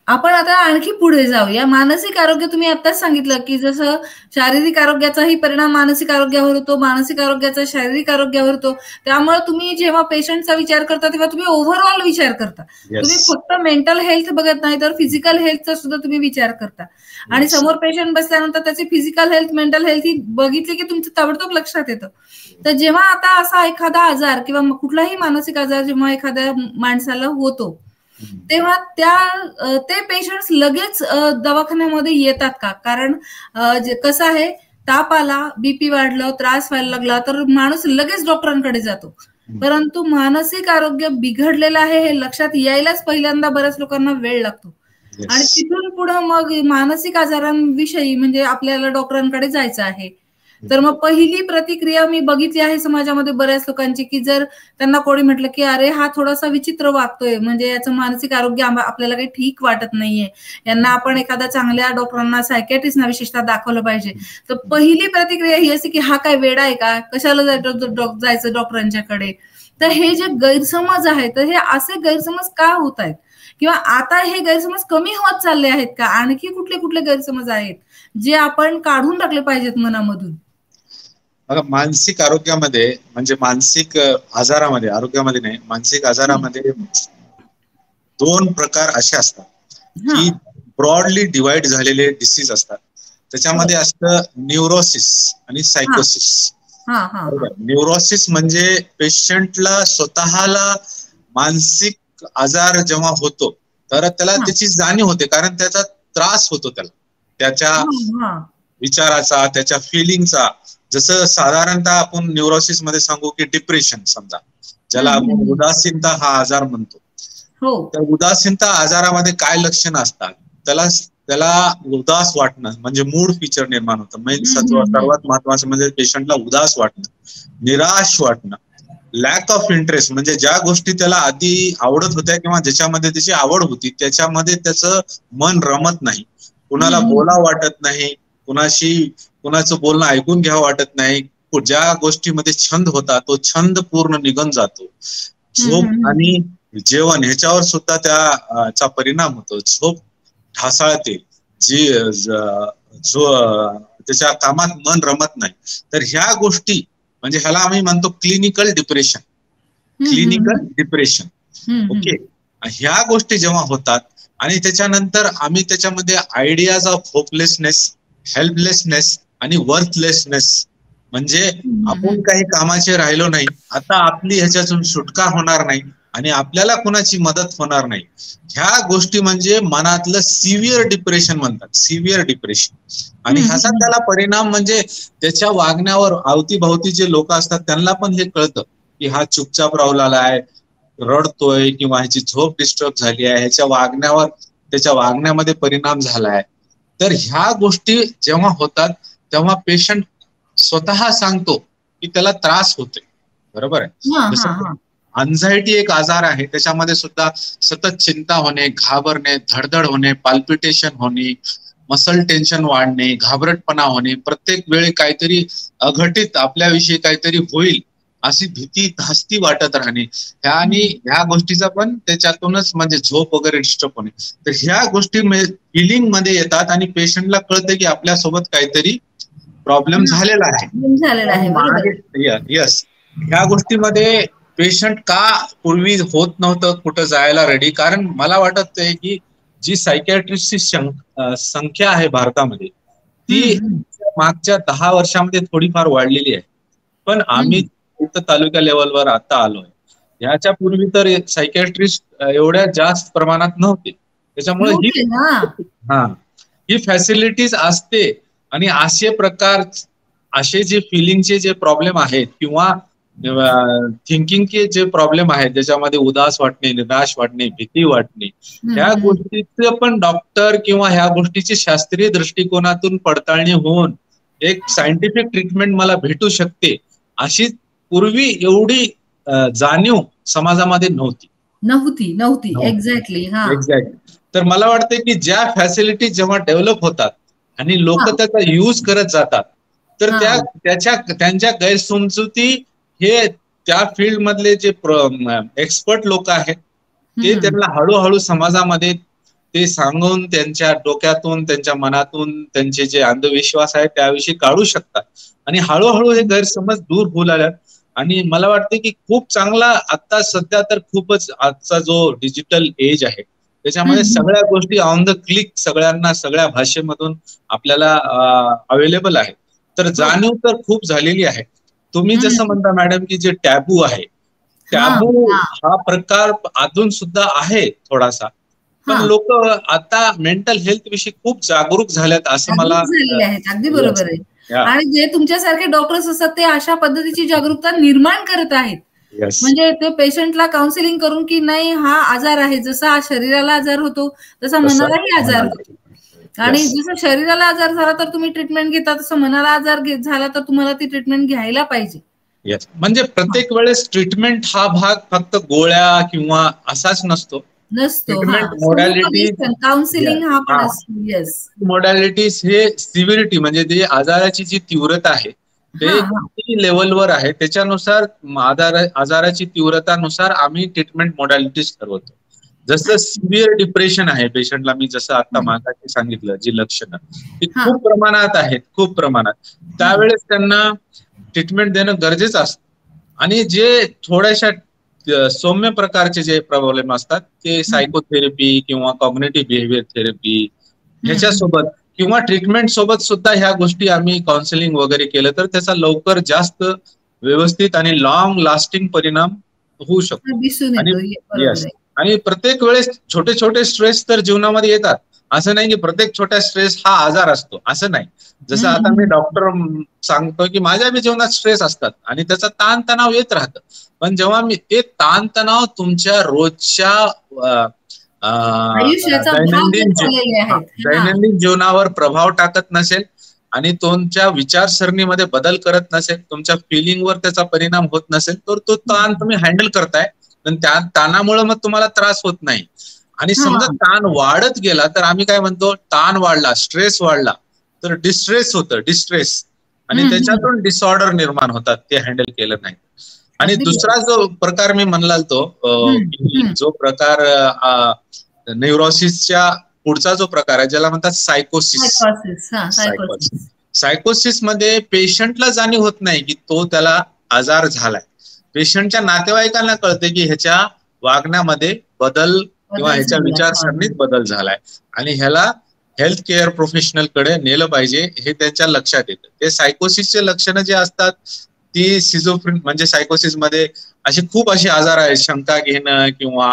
आपण आता आणखी पुढे जाऊया. मानसिक आरोग्य तुम्ही आताच सांगितलं की जसं शारीरिक आरोग्याचाही परिणाम मानसिक आरोग्यावर होतो, मानसिक आरोग्याचा शारीरिक आरोग्यावर होतो. त्यामुळे तुम्ही जेव्हा पेशंटचा विचार करता तेव्हा तुम्ही ओव्हरऑल विचार करता. तुम्ही फक्त मेंटल हेल्थ बघत नाही तर फिजिकल हेल्थचा सुद्धा तुम्ही विचार करता. आणि समोर पेशंट बसल्यानंतर त्याची फिजिकल हेल्थ, मेंटल हेल्थ ही बघितली की तुमचं ताबडतोब लक्षात येतं. तर जेव्हा आता असा एखादा आजार किंवा कुठलाही मानसिक आजार जेव्हा एखाद्या माणसाला होतो तेव्हा ते पेशंट्स लगेच दवाखान्यामध्ये येतात का? कारण कसं आहे, ताप आला, बीपी वाढलं, त्रास व्हायला लागला तर माणूस लगेच डॉक्टरांकडे जातो. परंतु मानसिक आरोग्य बिघडलेलं आहे हे लक्षात यायलाच पहिल्यांदा बऱ्याच लोकांना वेळ लागतो, आणि तिथून पुढे मग मानसिक आजारांविषयी म्हणजे आपल्याला डॉक्टरांकडे जायचं आहे. तर मग पहिली प्रतिक्रिया मी बघितली आहे समाजामध्ये बऱ्याच लोकांची की जर त्यांना कोणी म्हटलं की अरे हा थोडासा विचित्र वागतोय, म्हणजे याचं मानसिक आरोग्य आपल्याला काही ठीक वाटत नाहीये, यांना आपण एखाद्या चांगल्या डॉक्टरांना, सायकॅट्रिस्टना विशेषतः दाखवलं पाहिजे. तर पहिली प्रतिक्रिया ही अशी की हा काय वेडा आहे का, कशाला जायचं डॉक्टरांच्याकडे. तर हे जे गैरसमज आहेत तर हे असे गैरसमज का होत आहेत, किंवा आता हे गैरसमज कमी होत चालले आहेत का? आणखी कुठले कुठले गैरसमज आहेत जे आपण काढून टाकले पाहिजेत मनामधून? बघा, मानसिक आरोग्यामध्ये म्हणजे मानसिक आजारामध्ये, आरोग्यामध्ये नाही, मानसिक आजारामध्ये 2 प्रकार असे असतात की ब्रॉडली डिवाइड झालेले डिसीज असतात. त्याच्यामध्ये असतं न्यूरोसिस आणि सायकोसिस. न्यूरोसिस म्हणजे पेशंटला स्वतःला मानसिक आजार जेव्हा होतो तर त्याला त्याची जाणीव होते, कारण त्याचा त्रास होतो त्याला, त्याच्या विचाराचा, त्याच्या फिलिंगचा. जसं साधारणतः आपण न्यूरोसिस मध्ये सांगू की डिप्रेशन समजा, ज्याला आपण उदासीनता हा आजार म्हणतो. तर उदासीनता आजारामध्ये काय लक्षणं असतात? त्याला उदास वाटणं म्हणजे मूड फीचर निर्माण होतं. म्हणजे सर्वात महत्वाचं म्हणजे पेशंटला उदास वाटणं, निराश वाटणं, लॅक ऑफ इंटरेस्ट, म्हणजे ज्या गोष्टी त्याला आधी आवडत होत्या किंवा ज्याच्यामध्ये त्याची आवड होती त्याच्यामध्ये त्याचं मन रमत नाही, कुणाला बोलावं वाटत नाही, कुणाचं बोलणं ऐकून घ्यावं वाटत नाही, ज्या गोष्टीमध्ये छंद होता तो छंद पूर्ण निघून जातो. झोप आणि जेवण ह्याच्यावर सुद्धा त्याचा परिणाम होतो. झोप ढासाळते, त्याच्या कामात मन रमत नाही. तर ह्या गोष्टी म्हणजे ह्याला आम्ही म्हणतो क्लिनिकल डिप्रेशन. ओके, ह्या गोष्टी जेव्हा होतात आणि त्याच्यानंतर आम्ही त्याच्यामध्ये आयडियाज ऑफ होपलेसनेस, हेल्पलेसनेस आणि वर्थलेसनेस, म्हणजे आपण काही कामाचे राहिलो नाही, आता आपली ह्याच्यातून सुटका होणार नाही आणि आपल्याला कुणाची मदत होणार नाही, ह्या गोष्टी म्हणजे मनातलं सिव्हिअर डिप्रेशन म्हणतात, सिव्हिअर डिप्रेशन. आणि ह्याचा त्याला परिणाम म्हणजे त्याच्या वागण्यावर अवतीभोवती जे लोक असतात त्यांना पण हे कळतं की हा चुपचाप राहिलेला आहे, रडतोय किंवा ह्याची झोप डिस्टर्ब झाली आहे, ह्याच्या वागण्यावर, त्याच्या वागण्यामध्ये परिणाम झालाय. तर ह्या गोष्टी जेव्हा होतात तेव्हा पेशंट स्वतः सांगतो की त्याला त्रास होतोय. बरोबर आहे. जसं अँझायटी एक आजार आहे, त्याच्यामध्ये सुद्धा सतत चिंता होणे, घाबरणे, धडधड होणे, पाल्पिटेशन होणे, मसल टेन्शन वाढणे, घाबरटपणा होणे, प्रत्येक वेळी काहीतरी अघटित आपल्याविषयी काहीतरी होईल अशी भीती, धास्ती वाटत राहणे, आणि ह्या गोष्टीचा पण त्याच्यातूनच म्हणजे झोप वगैरे डिस्टर्ब होणे. तर ह्या गोष्टी फिलिंग मध्ये येतात आणि पेशंटला कळतं की आपल्यासोबत काहीतरी प्रॉब्लेम झालेला आहे. यस, ह्या गोष्टीमध्ये पेशंट का पूर्वी होत नव्हतं कुठं जायला रेडी, कारण मला वाटत आहे की जी सायकॅट्रिस्टची संख्या आहे भारतामध्ये ती मागच्या 10 वर्षामध्ये थोडीफार वाढलेली आहे. पण आम्ही तालुका लेवलवर आता आलोय. ह्याच्या पूर्वी तर सायकॅट्रिस्ट एवढ्या जास्त प्रमाणात नव्हते. त्याच्यामुळे ही फॅसिलिटीज असते आणि असे जे फिलिंगचे जे प्रॉब्लेम आहेत किंवा थिंकिंगचे जे प्रॉब्लेम आहेत, ज्याच्यामध्ये उदास वाटणे, निराश वाटणे, भीती वाटणे, ह्या गोष्टीचं पण डॉक्टर किंवा ह्या गोष्टीची शास्त्रीय दृष्टिकोनातून पडताळणी होऊन एक सायंटिफिक ट्रीटमेंट मला भेटू शकते अशी पूर्वी एवढी जाणीव समाजामध्ये नव्हती. एक्झॅक्टली. तर मला वाटतं की ज्या फॅसिलिटी जेव्हा डेव्हलप होतात आणि लोक त्याचा यूज करत जातात तर त्यांच्या गैरसमजुती हे त्या फील्ड मधले जे एक्सपर्ट लोक आहेत ते त्यांना हळूहळू समाजामध्ये ते सांगून त्यांच्या डोक्यातून, त्यांच्या मनातून त्यांचे जे अंधविश्वास आहेत त्याविषयी काढू शकतात आणि हळूहळू हे गैरसमज दूर होऊ लागतात. आणि मला वाटतं की खूप चांगला आता सध्या तर खूपच आजचा जो डिजिटल एज आहे त्याच्यामध्ये सगळ्या गोष्टी ऑन द क्लिक सगळ्यांना सगळ्या भाषेमधून आपल्याला अवेलेबल आहे. तर जाणीव तर खूप झालेली आहे. तुम्ही जसं म्हणता मॅडम की जे टॅबू आहे, टॅबू हा प्रकार अजून सुद्धा आहे थोडासा, पण लोक आता मेंटल हेल्थ विषयी खूप जागरूक झाल्यात असं मला अगदी बरोबर आहे. आणि जे तुमच्यासारखे डॉक्टर्स असतात ते अशा पद्धतीची जागरूकता निर्माण करत आहेत. म्हणजे ते पेशंटला काउन्सिलिंग करून की नाही हा आजार आहे, जसा शरीराला आजार होतो तसा मनालाही आजार होतो, आणि जसं शरीराला आजार झाला तर तुम्ही ट्रीटमेंट घेता तसं मनाला आजार झाला तर तुम्हाला ती ट्रीटमेंट घ्यायला पाहिजे. म्हणजे प्रत्येक वेळेस ट्रीटमेंट हा भाग फक्त गोळ्या किंवा असाच नसतो. मोडॅलिटीज हे सिव्हिरिटी म्हणजे जे आजाराची जी तीव्रता आहे ते किती लेवलवर आहे त्याच्यानुसार आजाराची तीव्रतानुसार आम्ही ट्रीटमेंट मोडॅलिटीज ठरवतो. जसं सिव्हिअर डिप्रेशन आहे पेशंटला, मी जसं आता मागाशी सांगितलं जी लक्षणं ती खूप प्रमाणात आहेत, खूप प्रमाणात, त्यावेळेस त्यांना ट्रीटमेंट देणं गरजेचं असतं. आणि जे थोड्याशा सौम्य प्रकारचे जे प्रॉब्लेम असतात ते सायकोथेरपी किंवा कॉग्निटिव्ह बिहेवियर थेरपी ह्याच्यासोबत किंवा ट्रीटमेंट सोबत सुद्धा ह्या गोष्टी आम्ही काउन्सिलिंग वगैरे केलं तर त्याचा लवकर जास्त व्यवस्थित आणि लॉंग लास्टिंग परिणाम होऊ शकतो. आणि प्रत्येक वेळेस छोटे छोटे स्ट्रेस तर जीवनामध्ये येतात. असं नाही की प्रत्येक छोट्या स्ट्रेस हा आजार असतो, असं नाही. जसं आता मी डॉक्टर सांगतो की माझ्या बी जीवनात स्ट्रेस असतात आणि त्याचा ताणतणाव येत राहतं, पण जेव्हा मी ते ताणतणाव तुमच्या रोजच्या दैनंदिन जीवनावर प्रभाव टाकत नसेल आणि तुमच्या विचारसरणीमध्ये बदल करत नसेल, तुमच्या फिलिंगवर त्याचा परिणाम होत नसेल, तर तो ताण तुम्ही हँडल करताय, पण त्या ताणामुळे मग तुम्हाला त्रास होत नाही. आणि समजा ताण वाढत गेला तर आम्ही काय म्हणतो, ताण वाढला, स्ट्रेस वाढला तर डिस्ट्रेस होतं, डिस्ट्रेस, आणि त्याच्यातून डिसऑर्डर निर्माण होतात ते हँडल केलं नाही. आणि दुसरा जो प्रकार मी म्हणला तो जो प्रकार न्यूरोसिसच्या पुढचा जो प्रकार आहे ज्याला म्हणतात सायकोसिस. सायकोसिस मध्ये पेशंटला जाणीव होत नाही की तो त्याला आजार झालाय. पेशंटच्या नातेवाईकांना कळते की ह्याच्या वागण्यामध्ये बदल किंवा ह्याच्या विचारसरणीत बदल झालाय आणि ह्याला हेल्थ केअर प्रोफेशनल कडे नेलं पाहिजे हे त्यांच्या लक्षात येतं. ते सायकोसिसचे लक्षणं जे असतात ती सिझोफ्रेनिया म्हणजे सायकोसिस मध्ये खूप असे आजार आहेत, शंका घेणं किंवा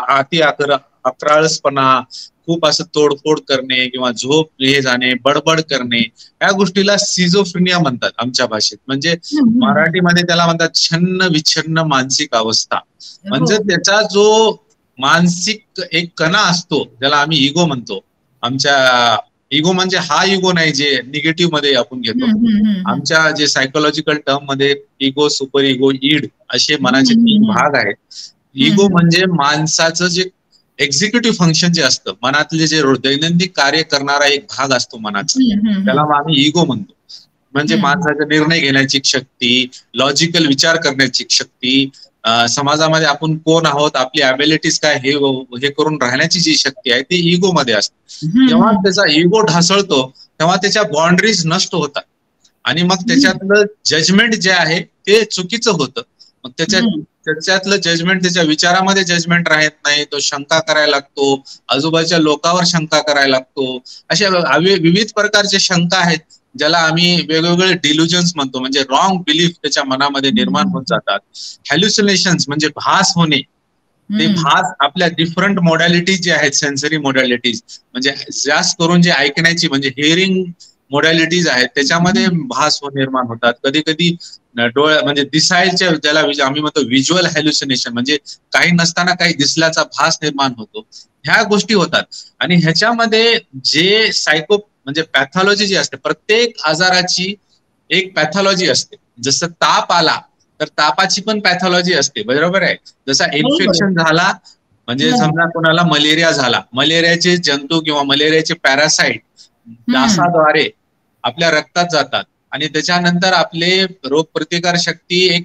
अक्राळसपणा, खूप असं तोडफोड करणे किंवा झोप हे जाणे, बडबड करणे, या गोष्टीला सिझोफ्रेनिया म्हणतात आमच्या भाषेत. म्हणजे मराठीमध्ये त्याला म्हणतात छन्न विच्छन्न मानसिक अवस्था. म्हणजे त्याचा जो मानसिक एक कणा असतो ज्याला आम्ही इगो म्हणतो. आमच्या इगो म्हणजे हा इगो नाही जे निगेटिव्ह मध्ये आपण घेतो. आमच्या जे सायकोलॉजिकल टर्म मध्ये इगो, सुपर इगो, ईड असे मनाचे 3 भाग आहेत. इगो म्हणजे माणसाचं जे एक्झिक्युटिव्ह फंक्शन जे असतं, मनातले जे दैनंदिन कार्य करणारा एक भाग असतो मनाचा, त्याला आम्ही इगो म्हणतो. म्हणजे माणसाचा निर्णय घेण्याची शक्ती, लॉजिकल विचार करण्याची शक्ती, समाजामध्ये आपण कोण आहोत, आपली अबिलिटीज काय हे करून राहण्याची जी शक्ती आहे ती इगो मध्ये असते. जेव्हा त्याचा इगो ढासळतो तेव्हा त्याच्या बाउंड्रीज नष्ट होतात आणि मग त्याच्यातलं जजमेंट जे आहे ते चुकीचं होतं. मग त्याच्यातलं जजमेंट, त्याच्या विचारामध्ये जजमेंट राहत नाही, तो शंका करायला लागतो, आजूबाजूच्या लोकांवर शंका करायला लागतो. अशा विविध प्रकारचे शंका आहेत ज्याला आम्ही वेगवेगळे डिल्युजन्स म्हणतो. म्हणजे रॉंग बिलीफ त्याच्या मनामध्ये निर्माण होत जातात. हॅल्युसिनेशन्स म्हणजे भास होणे, ते भास आपल्या डिफरंट मोडॅलिटीज जे आहेत, सेन्सरी मोडॅलिटीज म्हणजे जास्त करून जे ऐकण्याची म्हणजे हिअरिंग मोडॅलिटीज आहेत त्याच्यामध्ये भास निर्माण होतात. कधी कधी डोळ्या म्हणजे दिसायच्या, ज्याला आम्ही म्हणतो व्हिज्युअल हॅल्युसिनेशन, म्हणजे काही नसताना काही दिसल्याचा भास निर्माण होतो. ह्या गोष्टी होतात. आणि ह्याच्यामध्ये जे सायको म्हणजे पॅथॉलॉजी जी असते, प्रत्येक आजाराची एक पॅथॉलॉजी असते. जसं ताप आला तर तापाची पण पॅथॉलॉजी असते, बरोबर आहे. जसा इन्फेक्शन झाला म्हणजे समजा कोणाला मलेरिया झाला, मलेरियाचे जंतू किंवा मलेरियाचे पॅरासाइट डासाद्वारे आपल्या रक्तात जातात आणि त्याच्यानंतर आपले रोगप्रतिकार शक्ती एक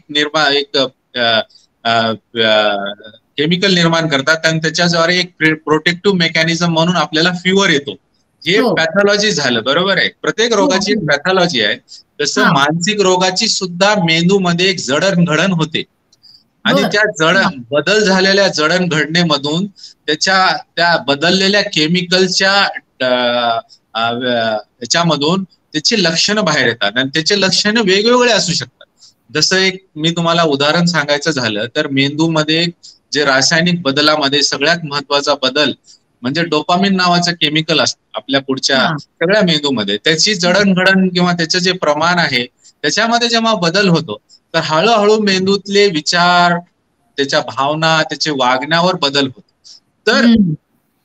केमिकल निर्माण करतात आणि त्याच्याद्वारे एक प्रोटेक्टिव्ह मेकॅनिझम म्हणून आपल्याला फिवर येतो. हे पॅथॉलॉजी झालं, बरोबर आहे. प्रत्येक रोगाची एक पॅथॉलॉजी आहे. तसं मानसिक रोगाची सुद्धा मेंदूमध्ये एक जडणघडण होते आणि त्या बदल झालेल्या जडणघडणेमधून त्या बदललेल्या केमिकलच्या ह्याच्यामधून त्याची लक्षणं बाहेर येतात आणि त्याचे लक्षणं वेगवेगळे असू शकतात. जसं एक मी तुम्हाला उदाहरण सांगायचं झालं तर मेंदूमध्ये जे रासायनिक बदलामध्ये सगळ्यात महत्वाचा बदल म्हणजे डोपामिन नावाचं केमिकल असतं आपल्या पुढच्या सगळ्या मेंदूमध्ये. त्याची जडणघडण किंवा त्याचं जे प्रमाण आहे त्याच्यामध्ये जेव्हा बदल होतो तर हळूहळू मेंदूतले विचार, त्याच्या भावना, त्याच्या वागण्यावर बदल होतो. तर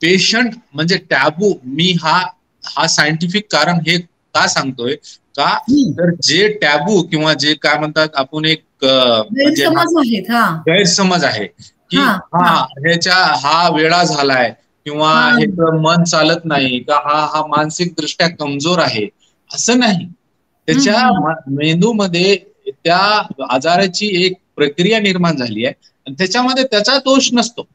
पेशंट म्हणजे टॅबू, मी हा सायंटिफिक कारण हे का सांगतोय का, तर जे टॅबू किंवा जे काय म्हणतात आपण एक गैरसमज आहे की हा वेळा झालाय किंवा हे मन चालत नाही का, हा मानसिक दृष्ट्या कमजोर आहे, असं नाही. त्याच्या मेंदूमध्ये त्या आजाराची एक प्रक्रिया निर्माण झाली आहे आणि त्याच्यामध्ये त्याचा दोष नसतो,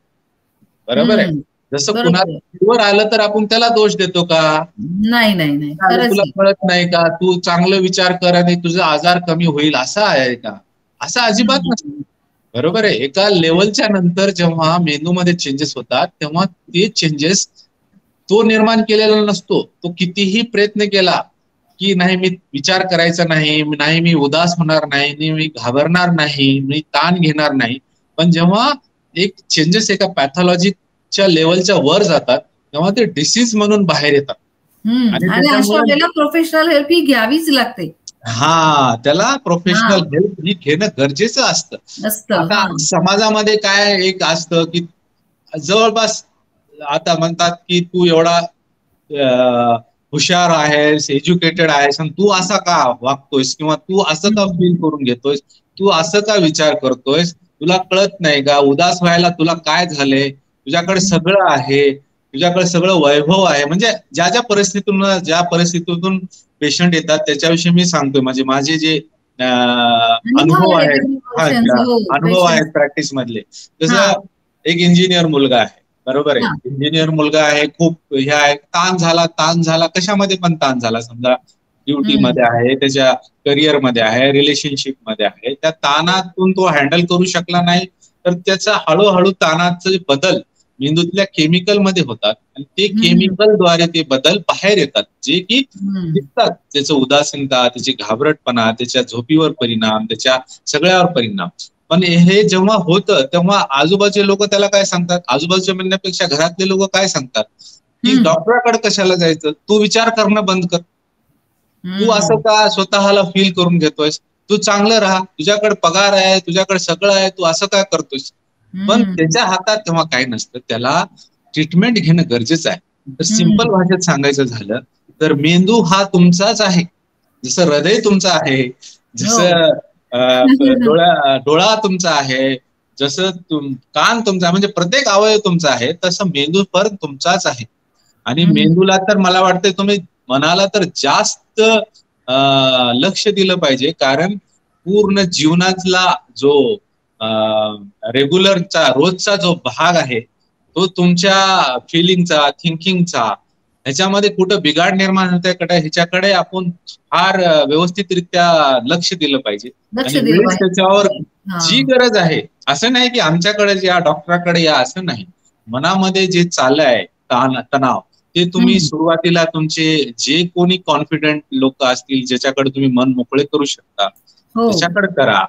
बरोबर आहे. जसं कुणाला फिवर आलं तर आपण त्याला दोष देतो का? नाही. तुला कळत नाही का, तू चांगलं विचार कर आणि तुझा आजार कमी होईल, असं आहे का? असं अजिबात नसतं, बरोबर आहे. एका लेवलच्या नंतर जेव्हा मेंदूमध्ये चेंजेस होतात तेव्हा ते चेंजेस तो निर्माण केलेला नसतो. तो कितीही प्रयत्न केला की नाही मी विचार करायचा नाही, मी उदास होणार नाही, मी घाबरणार नाही, मी ताण घेणार नाही, पण जेव्हा एक चेंजेस एका पॅथॉलॉजीच्या लेवलच्या वर जातात तेव्हा ते डिसीज म्हणून बाहेर येतात आणि अशा वेळेला प्रोफेशनल हेल्प ही घ्यावीच लागते. त्याला प्रोफेशनल हेल्प ही घेणं गरजेचं असतं. आता समाजामध्ये काय एक असतं की जवळपास आता म्हणतात की तू एवढा हुशार आहेस, एज्युकेटेड आहेस, आणि तू असा का वागतोयस, किंवा तू असं का फील करून घेतोयस, तू असं का विचार करतोयस, तुला कळत नाही का, उदास व्हायला तुला काय झालंय, तुझ्याकडे सगळं आहे, तुझ्याकडे सगळं वैभव आहे. म्हणजे ज्या परिस्थितीतून पेशंट येतात त्याच्याविषयी मी सांगतोय. म्हणजे माझे जे अनुभव आहेत प्रॅक्टिस मधले. जसं एक इंजिनियर मुलगा आहे, बरोबर आहे, इंजिनियर मुलगा आहे, खूप हे आहे, ताण झाला, कशामध्ये पण ताण झाला, समजा ड्युटीमध्ये आहे, त्याच्या करिअर मध्ये आहे, रिलेशनशिप मध्ये आहे, त्या ताणातून तो हँडल करू शकला नाही, तर त्याचा हळूहळू ताणाचे बदल मेंदूतल्या केमिकल मध्ये होतात, आणि ते केमिकलद्वारे ते बदल बाहेर येतात, जे की दिसतात. त्याचं उदासीनता, त्याची घाबरटपणा, त्याच्या झोपीवर परिणाम, त्याच्या सगळ्यावर परिणाम. पण हे जेव्हा होतं तेव्हा आजूबाजूचे लोक त्याला काय सांगतात, आजूबाजूच्या म्हणण्यापेक्षा घरातले लोक काय सांगतात, की डॉक्टराकडे कशाला जायचं, तू विचार करणं बंद कर, तू असं का स्वतःला फील करून घेतोयस, तू चांगलं राहा, तुझ्याकडे पगार आहे, तुझ्याकडे सगळं आहे, तू असं काय करतोयस. पण त्याच्या हातात तेव्हा काय नसतं, त्याला ट्रीटमेंट घेणं गरजेचं आहे. तर सिंपल भाषेत सांगायचं झालं तर मेंदू हा तुमचाच आहे, जसं हृदय तुमचं आहे, जसं डोळा तुमचा आहे, जसं कान तुमचा, म्हणजे प्रत्येक अवयव तुमचा आहे, तसं मेंदू पण तुमचाच आहे. आणि मेंदूला तर मला वाटतं तुम्ही मनाला तर जास्त लक्ष दिलं पाहिजे, कारण पूर्ण जीवनातला जो रेग्युलरचा रोजचा जो भाग आहे तो तुमच्या फिलिंगचा, थिंकिंगचा, ह्याच्यामध्ये कुठं बिघाड निर्माण होतोय ह्याच्याकडे आपण फार व्यवस्थितरित्या लक्ष दिलं पाहिजे. आणि त्याच्यावर जी गरज आहे, असं नाही की आमच्याकडे या डॉक्टराकडे या, असं नाही. मनामध्ये जे चाललंय तणाव, ते तुम्ही सुरुवातीला तुमचे जे कोणी कॉन्फिडंट लोक असतील, ज्याच्याकडे तुम्ही मन मोकळे करू शकता, त्याच्याकडे करा,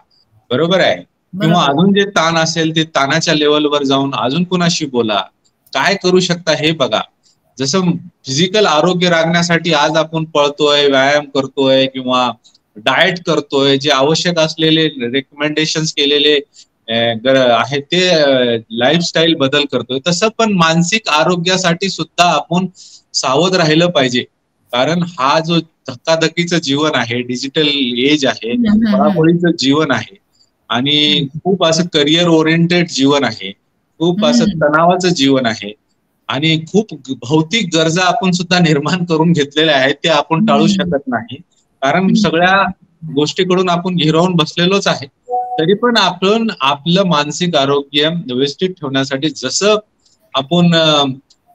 बरोबर आहे. किंवा अजून जे ताण असेल ते ताणाच्या लेवलवर जाऊन अजून कुणाशी बोला, काय करू शकता हे बघा. जसं फिजिकल आरोग्य राखण्यासाठी आज आपण पळतोय, व्यायाम करतोय किंवा डाएट करतोय, जे आवश्यक असलेले रेकमेंडेशन्स केलेले आहे ते लाईफस्टाईल बदल करतोय, तसं पण मानसिक आरोग्यासाठी सुद्धा आपण सावध राहिलं पाहिजे. कारण हा जो धक्काधक्कीचं जीवन आहे, डिजिटल एज आहे, पळापळीचं जीवन आहे, आणि खूप असं करिअर ओरिएंटेड जीवन आहे, खूप असं तणावाचं जीवन आहे, आणि खूप भौतिक गरजा आपण सुद्धा निर्माण करून घेतलेल्या आहेत, ते आपण टाळू शकत नाही. कारण सगळ्या गोष्टीकडून आपण घिरवून बसलेलोच आहे. तरी पण आपण आपलं मानसिक आरोग्य व्यवस्थित ठेवण्यासाठी जसं आपण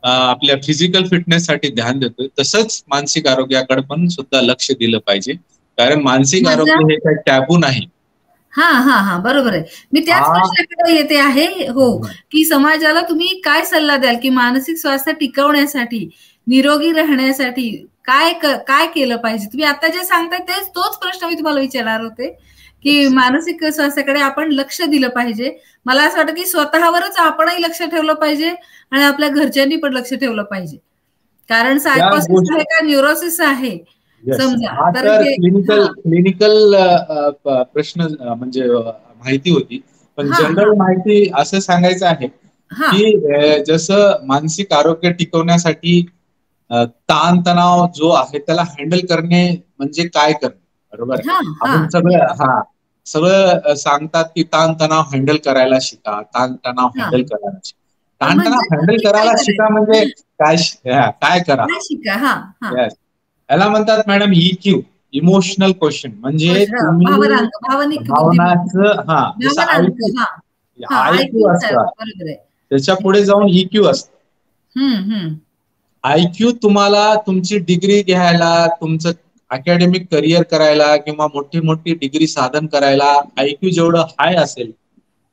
आपल्या फिजिकल फिटनेससाठी ध्यान देतोय, तसंच मानसिक आरोग्याकडे पण सुद्धा लक्ष दिलं पाहिजे. कारण मानसिक आरोग्य हे काही टॅबू नाही. हा बरोबर आहे. मी त्याच प्रश्नाकडे येते आहे, हो, की समाजाला तुम्ही काय सल्ला द्याल, की मानसिक स्वास्थ्य टिकवण्यासाठी, निरोगी राहण्यासाठी काय केलं पाहिजे. तुम्ही आता जे सांगताय तोच प्रश्न मी तुम्हाला विचारणार होते, की मानसिक स्वास्थ्याकडे आपण लक्ष दिलं पाहिजे. मला असं वाटतं की स्वतःवरच आपणही लक्ष ठेवलं पाहिजे आणि आपल्या घरच्यांनी पण लक्ष ठेवलं पाहिजे. कारण सायकोसिस आहे का न्यूरोसिस आहे समजा, तर क्लिनिकल प्रश्न म्हणजे माहिती होती. पण जनरल माहिती असं सांगायचं आहे की जसं मानसिक आरोग्य टिकवण्यासाठी ताणतणाव जो आहे त्याला हँडल करणे म्हणजे काय करणे, बरोबर आहे. आपण सगळं सांगतात की ताणतणाव हँडल करायला शिका, ताणतणाव हँडल करायला शिका. ताणतणाव हँडल करायला शिका म्हणजे काय करा, याला म्हणतात मॅडम EQ, इमोशनल क्वेश्चन. म्हणजे भावनाचं IQ असतं, त्याच्या पुढे जाऊन EQ असतं. IQ तुम्हाला तुमची डिग्री घ्यायला, तुमचं अकॅडमिक करिअर करायला किंवा मोठी डिग्री साधन करायला IQ जेवढं हाय असेल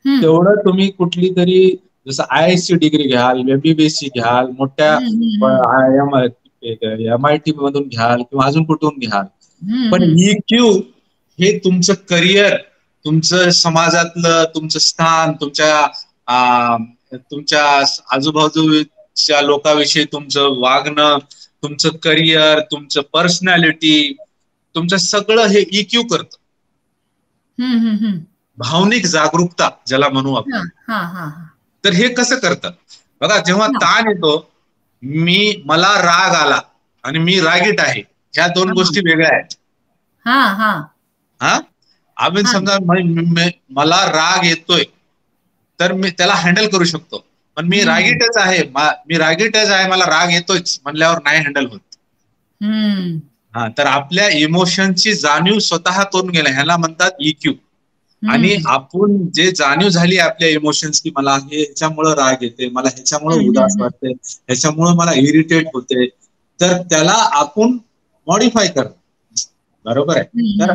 तेवढं तुम्ही कुठली तरी, जसं IAS ची डिग्री घ्याल, MBBS घ्याल, मोठ्या MIT मधून घ्याल किंवा अजून कुठून घ्याल, पण EQ हे तुमचं करिअर, तुमचं समाजातलं तुमचं स्थान, तुमच्या आजूबाजूच्या लोकांविषयी तुमचं वागणं, तुमचं करिअर, तुमचं पर्सनॅलिटी, तुमचं सगळं हे EQ करतं. भावनिक जागरूकता ज्याला म्हणू आपण. तर हे कसं करतं बघा, जेव्हा ताण येतो, मला राग आला, आणि मी रागीट आहे, ह्या दोन गोष्टी वेगळ्या आहेत. आम्ही समजा मला राग येतोय तर मी त्याला हँडल करू शकतो, पण मी रागीटच आहे, मला राग येतोच म्हणल्यावर नाही हँडल होत. तर आपल्या इमोशनची जाणीव स्वतः करून घेणं ह्याला म्हणतात EQ. आणि आपण जे जाणीव झाली आपल्या इमोशन्स की मला ह्याच्यामुळं राग येते, मला ह्याच्यामुळं उदास वाटते, ह्याच्यामुळं मला इरिटेट होते, तर त्याला आपण मॉडिफाय करणं. बरोबर आहे. तर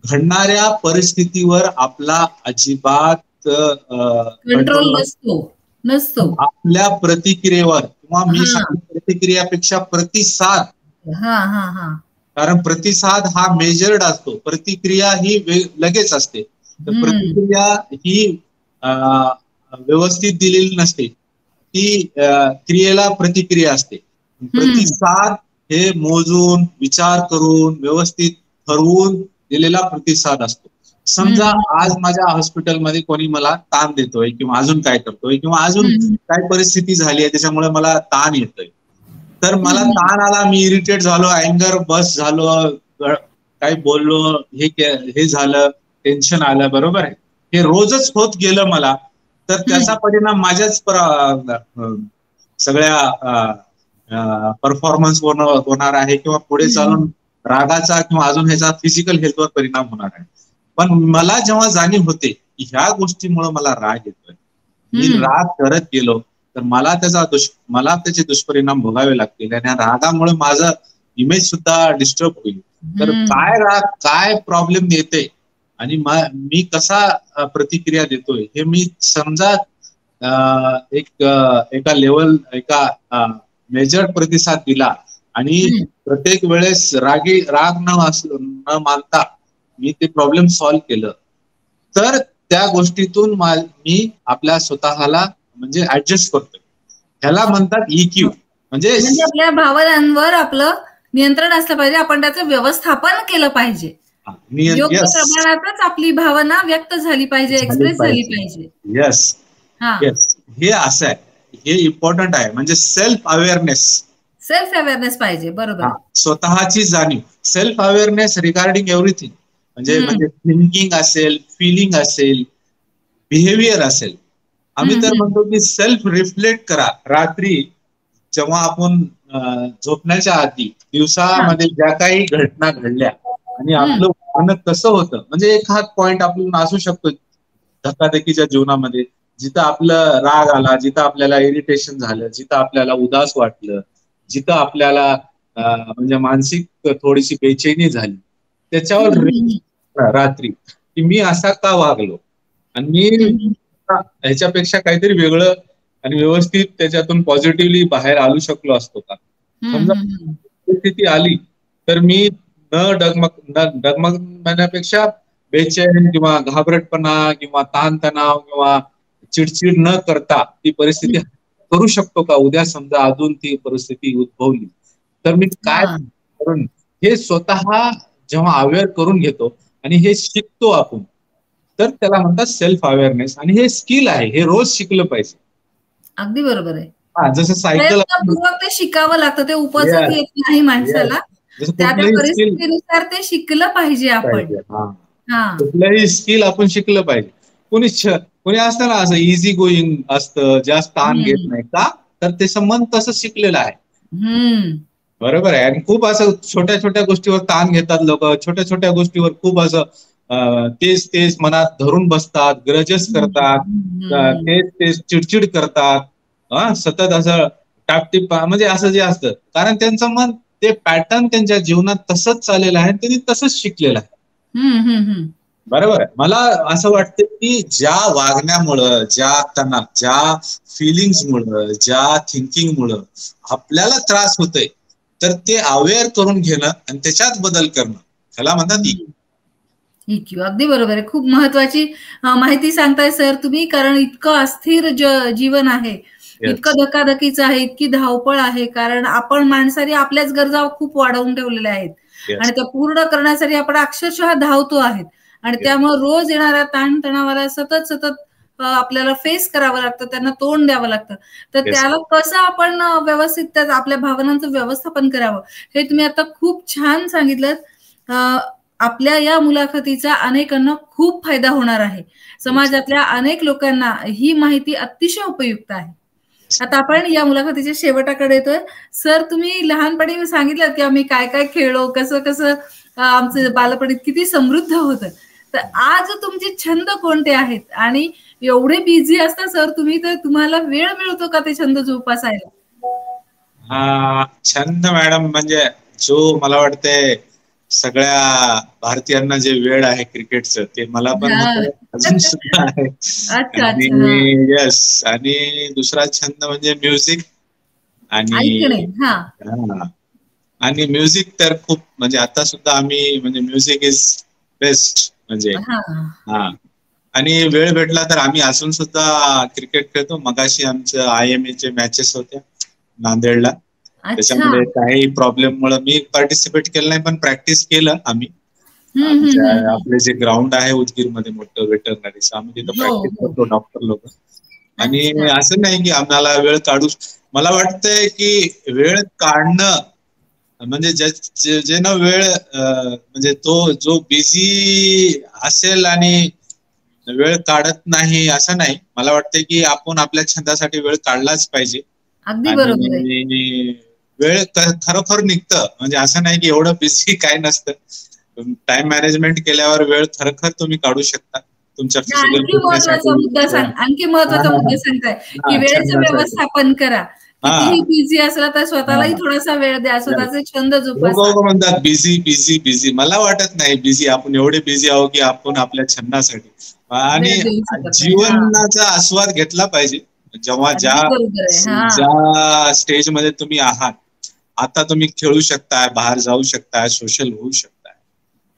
घडणाऱ्या परिस्थितीवर आपला अजिबात कंट्रोल नसतो. आपल्या प्रतिक्रियेवर किंवा मी प्रतिक्रियापेक्षा प्रतिसाद. कारण प्रतिसाद हा मेजर्ड असतो, प्रतिक्रिया ही लगेच असते. तर प्रतिक्रिया ही व्यवस्थित दिलेली नसते, ती क्रियेला प्रतिक्रिया असते. प्रतिसाद हे मोजून विचार करून व्यवस्थित ठरवून दिलेला प्रतिसाद असतो. समजा आज माझ्या हॉस्पिटलमध्ये कोणी मला ताण देतोय किंवा अजून काय करतोय किंवा अजून काय परिस्थिती झाली आहे त्याच्यामुळे मला ताण येतोय, तर मला ताण आला, मी इरिटेट झालो, अँगर बस झालो, काही बोललो, हे झालं, टेन्शन आलं. बरोबर आहे. हे रोजच होत गेलं मला, तर त्याचा परिणाम माझ्याच सगळ्या परफॉर्मन्स होणार आहे किंवा पुढे चालून रागाचा किंवा अजून ह्याचा फिजिकल हेल्थवर परिणाम होणार आहे. पण मला जेव्हा जाणीव होते की ह्या गोष्टीमुळे मला राग येतोय, मी राग करत गेलो तर मला त्याचे दुष्परिणाम भोगावे लागतील आणि रागामुळे माझं इमेज सुद्धा डिस्टर्ब होईल. तर काय प्रॉब्लेम येते आणि मी कसा प्रतिक्रिया देतोय हे मी समजा एका मेजर प्रतिसाद दिला आणि प्रत्येक वेळेस राग न मानता मी ते प्रॉब्लेम सॉल्व्ह केलं, तर त्या गोष्टीतून मी आपल्या स्वतःला म्हणजे ऍडजस्ट करतोय. ह्याला म्हणतात EQ. म्हणजे आपल्या भावनांवर आपलं नियंत्रण असलं पाहिजे, आपण त्याचं व्यवस्थापन केलं पाहिजे, योग्य प्रमाणातच आपली भावना व्यक्त झाली पाहिजे, एक्सप्रेस झाली पाहिजे. येस. हे असं आहे, हे इम्पॉर्टंट आहे. म्हणजे सेल्फ अवेअरनेस पाहिजे. बरोबर. स्वतःची जाणीव, सेल्फ अवेअरनेस रिगार्डिंग एव्हरीथिंग. म्हणजे थिंकिंग असेल, फिलिंग असेल, बिहेवियर असेल. आम्ही तर म्हणतो की सेल्फ रिफ्लेक्ट करा. रात्री जेव्हा आपण झोपण्याच्या आधी दिवसामध्ये ज्या काही घटना घडल्या आणि आपलं वागणं कसं होतं, म्हणजे एखाद पॉइंट आपण असू शकतो धकाधकीच्या जीवनामध्ये, जिथं आपलं राग आला, जिथं आपल्याला इरिटेशन झालं, जिथं आपल्याला उदास वाटलं, जिथं आपल्याला म्हणजे मानसिक थोडीशी बेचैनी झाली, त्याच्यावर रात्री की मी असा का वागलो आणि मी ह्याच्यापेक्षा काहीतरी वेगळं आणि व्यवस्थित त्याच्यातून पॉझिटिव्हली बाहेर आलू शकलो असतो का. समजा परिस्थिती आली तर मी न डगमगण्यापेक्षा बेचैन किंवा घाबरटपणा किंवा ताणतणाव किंवा चिडचिड न करता ती परिस्थिती करू शकतो का. उद्या समजा अजून ती परिस्थिती उद्भवली तर मी काय करून, हे स्वतः जेव्हा अवेअर करून घेतो आणि हे शिकतो आपण, तर त्याला म्हणतात सेल्फ अवेअरनेस. आणि हे स्किल आहे, हे रोज शिकलं पाहिजे. अगदी बरोबर आहे. जसं सायकल ते शिकावं लागतं, ते उपजत येत नाही माणसाला, त्या परिस्थितीनुसार ते शिकलं पाहिजे आपण. कुठलंही स्किल आपण शिकलं पाहिजे. कोणी असतं ना असं इझी गोईंग असतं, जास्त ताण घेत नाही का, तर त्याचं मन तसं शिकलेलं आहे. बरोबर आहे. आणि खूप असं छोट्या छोट्या गोष्टीवर ताण घेतात लोक, छोट्या छोट्या गोष्टीवर खूप असं तेच मनात धरून बसतात, ग्रजेस करतात, तेच चिडचिड करतात, सतत असं टापटीप, म्हणजे असं जे असतं, कारण त्यांचं मन ते पॅटर्न त्यांच्या जीवनात तसंच चाललेलं आहे, त्यांनी तसंच शिकलेलं आहे. बरोबर आहे. मला असं वाटतं की ज्या वागण्यामुळं, ज्या फिलिंग्समुळं, ज्या थिंकिंगमुळं आपल्याला त्रास होतोय, तर ते अवेअर करून घेणं आणि त्याच्यात बदल करणं, ह्याला म्हणतात EQ. अगदी बरोबर आहे. खूप महत्वाची माहिती सांगताय सर तुम्ही, कारण इतकं अस्थिर जीवन आहे, इतकं धकाधकीचं आहे, इतकी धावपळ आहे, कारण आपण माणसाने आपल्याच गरजा खूप वाढवून ठेवलेल्या आहेत आणि त्या पूर्ण करण्यासाठी आपण अक्षरशः धावतो आहेत आणि त्यामुळे रोज येणाऱ्या ताणतणावाला सतत आपल्याला फेस करावं लागतं, त्यांना तोंड द्यावं लागतं. तर Yes. त्याला कसं आपण व्यवस्थित आपल्या भावनांचं व्यवस्थापन करावं हे तुम्ही आता खूप छान सांगितलं. आपल्या या मुलाखतीचा अनेकांना खूप फायदा होणार आहे. समाजातल्या अनेक लोकांना ही माहिती अतिशय उपयुक्त आहे. आता आपण या मुलाखतीच्या शेवटाकडे येतोय. सर, तुम्ही लहानपणी सांगितलं की आम्ही काय काय खेळलो, कसं कसं आमचं बालपणीत किती समृद्ध होतं. तर आज तुमचे छंद कोणते आहेत आणि एवढे बिझी असता सर तुम्ही, तर तुम्हाला वेळ मिळतो का ते छंद जोपासायला? छंद मॅडम म्हणजे जो मला वाटतंय सगळ्या भारतीयांना जे वेळ आहे क्रिकेटचं ते मला पण अजून सुद्धा आहे. आणि यस, आणि दुसरा छंद म्हणजे म्युझिक. आणि म्युझिक तर खूप म्हणजे आता सुद्धा आम्ही म्हणजे म्युझिक इज बेस्ट म्हणजे आणि वेळ भेटला तर आम्ही अजून सुद्धा क्रिकेट खेळतो. मगाशी आमचं IMA चे मॅचेस होत्या नांदेडला, त्याच्यामुळे काही प्रॉब्लेम मुळे मी पार्टिसिपेट केलं नाही, पण प्रॅक्टिस केलं आम्ही. आपले जे ग्राउंड आहे उदगीरमध्ये मोठं वेटरनरीच, आम्ही तिथं प्रॅक्टिस करतो डॉक्टर लोक. आणि असं नाही की आम्हाला वेळ काढू, मला वाटतंय की वेळ काढणं म्हणजे जे ना वेळ म्हणजे तो जो बिझी असेल आणि वेळ काढत नाही असं नाही. मला वाटतं की आपण आपल्या छंदासाठी वेळ काढलाच पाहिजे. आणि वेळ खरोखर निघतं, म्हणजे असं नाही की एवढं बिझी काय नसतं. टाइम मॅनेजमेंट केल्यावर वेळ खरोखर तुम्ही काढू शकता तुमच्या फिजिकल फिटनेससाठी. आणखी महत्वाचा मुद्दा सांगताय की वेळेचं व्यवस्थापन करा. कितीही बिझी असला तर स्वतःलाही थोडासा वेळ द्या, स्वतःचे छंद जोपासा. म्हणतात बिझी बिझी बिझी, मला वाटत नाही बिझी आपण एवढे बिझी आहोत की आपण आपल्या छंदासाठी आणि जीवनाचा आस्वाद घेतला पाहिजे. जेव्हा ज्या स्टेज मध्ये तुम्ही आहात आता, तुम्ही खेळू शकताय, बाहेर जाऊ शकताय, सोशल होऊ शकताय,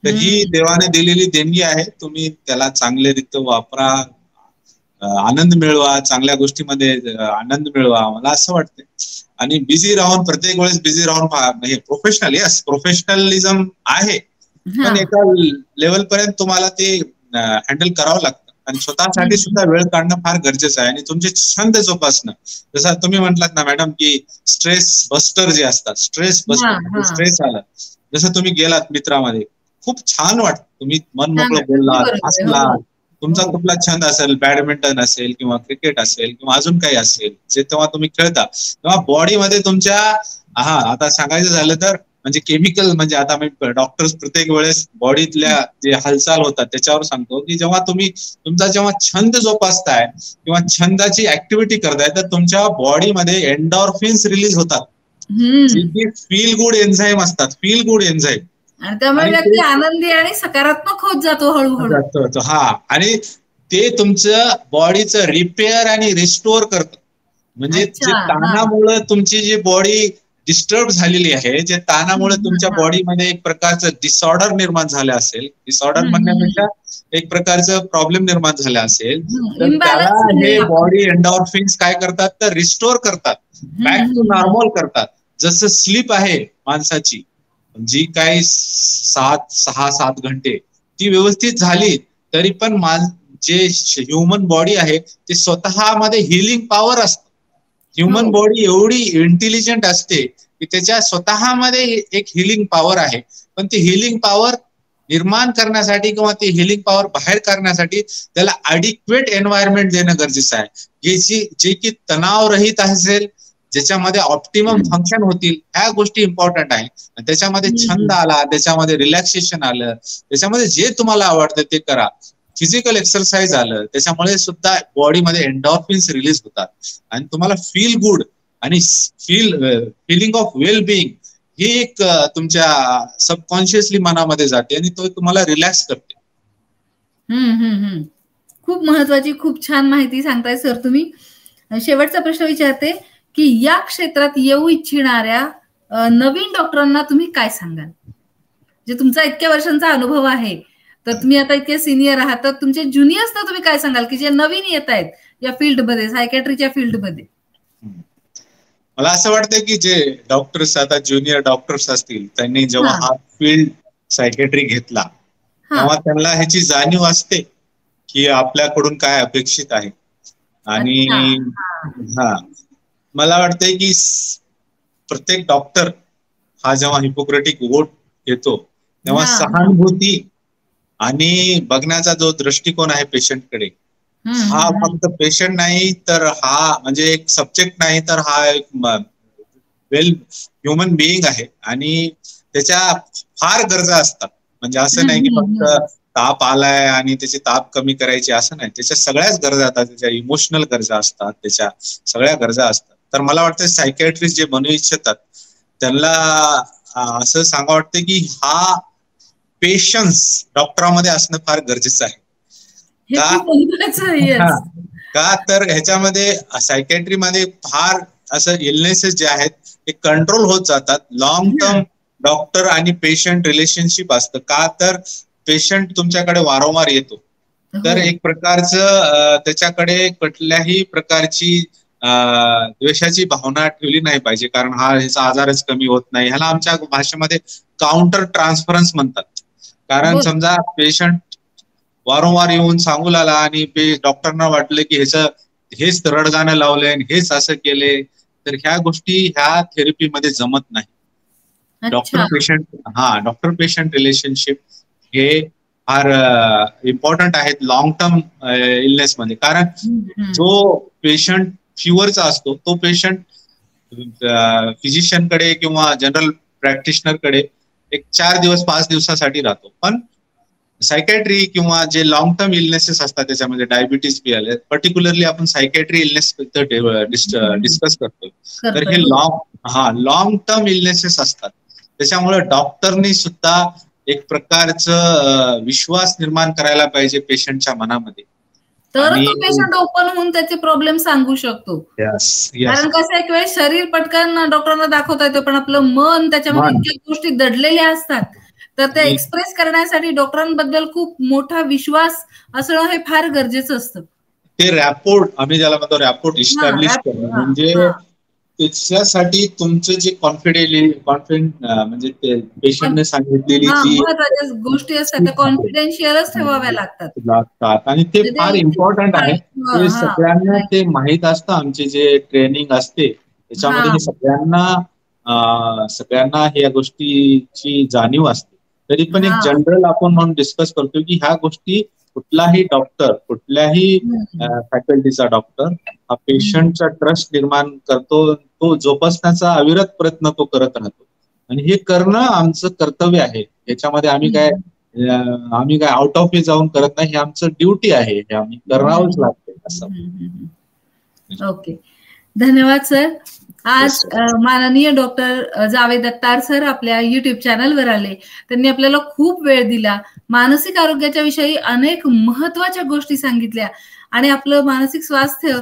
तर ही देवाने दिलेली देणगी आहे. तुम्ही त्याला चांगल्यारीत्या वापरा, आनंद मिळवा, चांगल्या गोष्टीमध्ये आनंद मिळवा, मला असं वाटतंय. आणि बिझी राहून प्रत्येक वेळेस बिझी राहून हे प्रोफेशनल, यस प्रोफेशनलिझम आहे, पण एका लेवल पर्यंत तुम्हाला ते हँडल करावं लागतं. आणि स्वतःसाठी सुद्धा वेळ काढणं फार गरजेचं आहे. आणि तुमचे छंद जोपासणं, जसं तुम्ही म्हटलात ना मॅडम की स्ट्रेस बस्टर जे असतात, स्ट्रेस बस्टर, स्ट्रेस आला जसं तुम्ही गेलात मित्रामध्ये, खूप छान वाटतं, तुम्ही मन मोकळं बोललात, हसलात. तुमचा कुठला छंद असेल, बॅडमिंटन असेल किंवा क्रिकेट असेल किंवा अजून काही असेल, जे तेव्हा तुम्ही खेळता तेव्हा बॉडीमध्ये तुमच्या आता सांगायचं झालं तर म्हणजे केमिकल, म्हणजे आता मी डॉक्टर्स प्रत्येक वेळेस बॉडीतल्या जे हालचाल होतात त्याच्यावर सांगतो की जेव्हा तुम्ही जेव्हा छंद जोपासताय किंवा छंदाची ऍक्टिव्हिटी करताय तर तुमच्या बॉडीमध्ये एंडॉर्फिन्स रिलीज होतात, जे की फील गुड एन्झाईम असतात, फील गुड एन्झाईम. आणि त्यामुळे व्यक्ती आनंदी आणि सकारात्मक होत जातो हळूहळू. आणि ते तुमचं बॉडीचं रिपेअर आणि रिस्टोअर करतं. म्हणजे जे ताणामुळे तुमची जी बॉडी डिस्टर्ब झालेली आहे, जे ताणामुळे तुमच्या बॉडीमध्ये एक प्रकारचं डिसऑर्डर निर्माण झालं असेल, डिसऑर्डर म्हणण्यापेक्षा एक प्रकारचं प्रॉब्लेम निर्माण झाला असेल, तर त्याला हे बॉडी एंडॉर्फिन्स काय करतात तर रिस्टोअर करतात, बॅक टू नॉर्मल करतात. जसं स्लीप आहे माणसाची, जी काही 6-7 घंटे ती व्यवस्थित झाली तरी पण जे ह्युमन बॉडी आहे ते स्वतःमध्ये हिलिंग पॉवर असते. ह्युमन बॉडी एवढी इंटेलिजंट असते की त्याच्या स्वतःमध्ये एक हिलिंग पॉवर आहे, पण ती हिलिंग पॉवर निर्माण करण्यासाठी किंवा ती हिलिंग पॉवर बाहेर काढण्यासाठी त्याला ॲडिक्वेट एन्व्हायरमेंट देणं गरजेचं आहे, जे की तणावरहित असेल, ज्याच्यामध्ये ऑप्टिमम फंक्शन होतील. ह्या गोष्टी इम्पॉर्टंट आहे. त्याच्यामध्ये छंद आला, त्याच्यामध्ये रिलॅक्सेशन आलं, त्याच्यामध्ये जे तुम्हाला आवडतं ते करा. फिजिकल एक्सरसाइज आलं, त्याच्यामुळे सुद्धा बॉडीमध्ये एंडॉर्फिन्स रिलीज होतात आणि तुम्हाला फील गुड आणि फिलिंग ऑफ वेल बिईंग ही एक तुमच्या सबकॉन्शियसली मनामध्ये जाते आणि तो तुम्हाला रिलॅक्स करते. खूप महत्वाची, खूप छान माहिती सांगताय सर तुम्ही. शेवटचा प्रश्न विचारते की या क्षेत्रात येऊ इच्छिणाऱ्या नवीन डॉक्टरांना तुम्ही काय सांगाल? जे तुमचा इतक्या वर्षांचा अनुभव आहे, तर तुम्ही आता इतके सिनियर आहात, तर तुमचे ज्युनियर्सना तुम्ही काय सांगाल की जे नवीन येत आहेत या फील्डमध्ये, सायकॅट्रीच्या फील्डमध्ये? मला असं वाटतं की जे डॉक्टर्स आता ज्युनियर डॉक्टर्स असतील, त्यांनी जेव्हा हा फील्ड सायकॅट्री घेतला तेव्हा त्यांना ह्याची जाणीव असते की आपल्याकडून काय अपेक्षित आहे. आणि मला वाटतंय की प्रत्येक डॉक्टर हा जेव्हा हिपोक्रेटिक ओथ घेतो तेव्हा सहानुभूती आणि बघण्याचा जो दृष्टिकोन आहे पेशंटकडे, हा फक्त पेशंट नाही तर हा म्हणजे एक सब्जेक्ट नाही तर हा एक वेल ह्युमन बिईंग आहे आणि त्याच्या फार गरजा असतात. म्हणजे असं नाही की फक्त ताप आलाय आणि त्याची ताप कमी करायची असं नाही, त्याच्या सगळ्याच गरजा असतात, त्याच्या इमोशनल गरजा असतात, त्याच्या सगळ्या गरजा असतात. तर मला वाटतं सायकॅट्रिस्ट जे बनू इच्छितात त्यांना असं सांगा वाटतं की हा पेशन्स डॉक्टरांमध्ये असणं फार गरजेचं आहे. का तर ह्याच्यामध्ये सायकॅट्रीमध्ये फार असं इलनेसेस जे आहेत ते कंट्रोल होत जातात. लॉंग टर्म डॉक्टर आणि पेशंट रिलेशनशिप असतं. का तर पेशंट तुमच्याकडे वारंवार येतो, तर एक प्रकारचं त्याच्याकडे कुठल्याही प्रकारची द्वेषाची भावना ठेवली नाही पाहिजे, कारण हा ह्याचा आजारच कमी होत नाही. ह्याला आमच्या भाषेमध्ये काउंटर ट्रान्सफरन्स म्हणतात. कारण समजा पेशंट वारंवार येऊन सांगू लागला आणि डॉक्टरना वाटलं की हेच रडगाणं लावलंय, हेच असं केले, तर ह्या गोष्टी ह्या थेरपीमध्ये जमत नाही. डॉक्टर पेशंट रिलेशनशिप हे फार इम्पॉर्टंट आहेत लॉंग टर्म इलनेस मध्ये. कारण जो पेशंट फ्युअरचा असतो तो पेशंट फिजिशियनकडे किंवा जनरल प्रॅक्टिशनरकडे एक 4 दिवस 5 दिवसासाठी राहतो. पण सायकॅट्री किंवा जे लॉंग टर्म इलनेसेस असतात त्याच्यामध्ये डायबिटीज बी आले, पर्टिक्युलरली आपण सायकॅट्री इलनेस डिस्कस करतो, तर हे लॉंग टर्म इलनेसेस असतात. त्याच्यामुळे डॉक्टरनी सुद्धा एक प्रकारचं विश्वास निर्माण करायला पाहिजे पेशंटच्या मनामध्ये, तर तो पेशंट ओपन होऊन त्याचे प्रॉब्लेम सांगू शकतो. कारण कसं एक वेळ शरीर पटकन डॉक्टरांना दाखवता येतं, पण आपलं मन त्याच्यामध्ये इतक्या गोष्टी दडलेल्या असतात, तर ते एक्सप्रेस करण्यासाठी डॉक्टरांबद्दल खूप मोठा विश्वास असणं हे फार गरजेचं असतं. ते रॅपोर्ट आम्ही ज्याला म्हणतो रॅपोर्ट इस्टॅब्लिश करणं, म्हणजे त्याच्यासाठी तुमचं जे कॉन्फिडंट म्हणजे ते पेशंटने सांगितलेली जी गोष्टी असतात त्या कॉन्फिडेन्शियलच ठेवाव्या लागतात आणि ते फार इम्पॉर्टंट आहे. ते सगळ्यांना ते माहित असतं. आमचे जे ट्रेनिंग असते त्याच्यामध्ये हे सगळ्यांना ह्या गोष्टीची जाणीव असते. तरी पण एक जनरल आपण म्हणून डिस्कस करतो की ह्या गोष्टी कुठलाही डॉक्टर, कुठल्याही फॅकल्टीचा डॉक्टर हा पेशंटचा ट्रस्ट निर्माण करतो, तो जोपासण्याचा अविरत प्रयत्न तो करत राहतो. आणि हे करणं आमचं कर्तव्य आहे. याच्यामध्ये आम्ही काय आउट ऑफ वे जाऊन करत नाही, हे आमचं ड्युटी आहे, हे आम्ही करावंच लागते असं. ओके, धन्यवाद सर. आज माननीय डॉक्टर जावेद अत्तार सर आपल्या युट्यूब चॅनलवर आले. त्यांनी आपल्याला खूप वेळ दिला, मानसिक आरोग्याच्या विषयी अनेक महत्वाच्या गोष्टी सांगितल्या आणि आपलं मानसिक स्वास्थ्य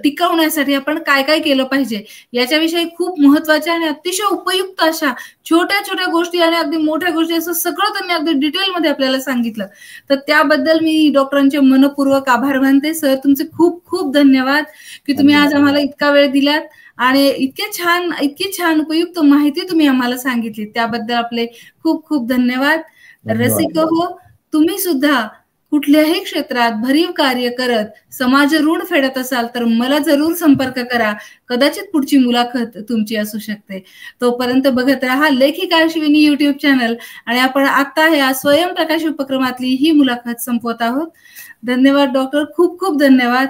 टिकवण्यासाठी आपण काय काय केलं पाहिजे याच्याविषयी खूप महत्वाच्या आणि अतिशय उपयुक्त अशा छोट्या छोट्या गोष्टी आणि अगदी मोठ्या गोष्टी असं सगळं त्यांनी अगदी डिटेलमध्ये आपल्याला सांगितलं. तर त्याबद्दल मी डॉक्टरांचे मनपूर्वक आभार मानते. सर, तुमचे खूप खूप धन्यवाद की तुम्ही आज आम्हाला इतका वेळ दिलात आणि इतकी छान उपयुक्त माहिती तुम्ही आम्हाला सांगितली. त्याबद्दल आपले खूप खूप धन्यवाद. रसिक हो, तुम्ही सुद्धा कुठल्याही क्षेत्रात भरीव कार्य करत समाज ऋण फेडत असाल तर मला जरूर संपर्क करा. कदाचित पुढची मुलाखत तुमची असू शकते. तोपर्यंत बघत राहा लेखिका अश्विनी युट्यूब चॅनल. आणि आपण आता या स्वयंप्रकाश उपक्रमातली ही मुलाखत संपवत आहोत. धन्यवाद डॉक्टर, खूप खूप धन्यवाद.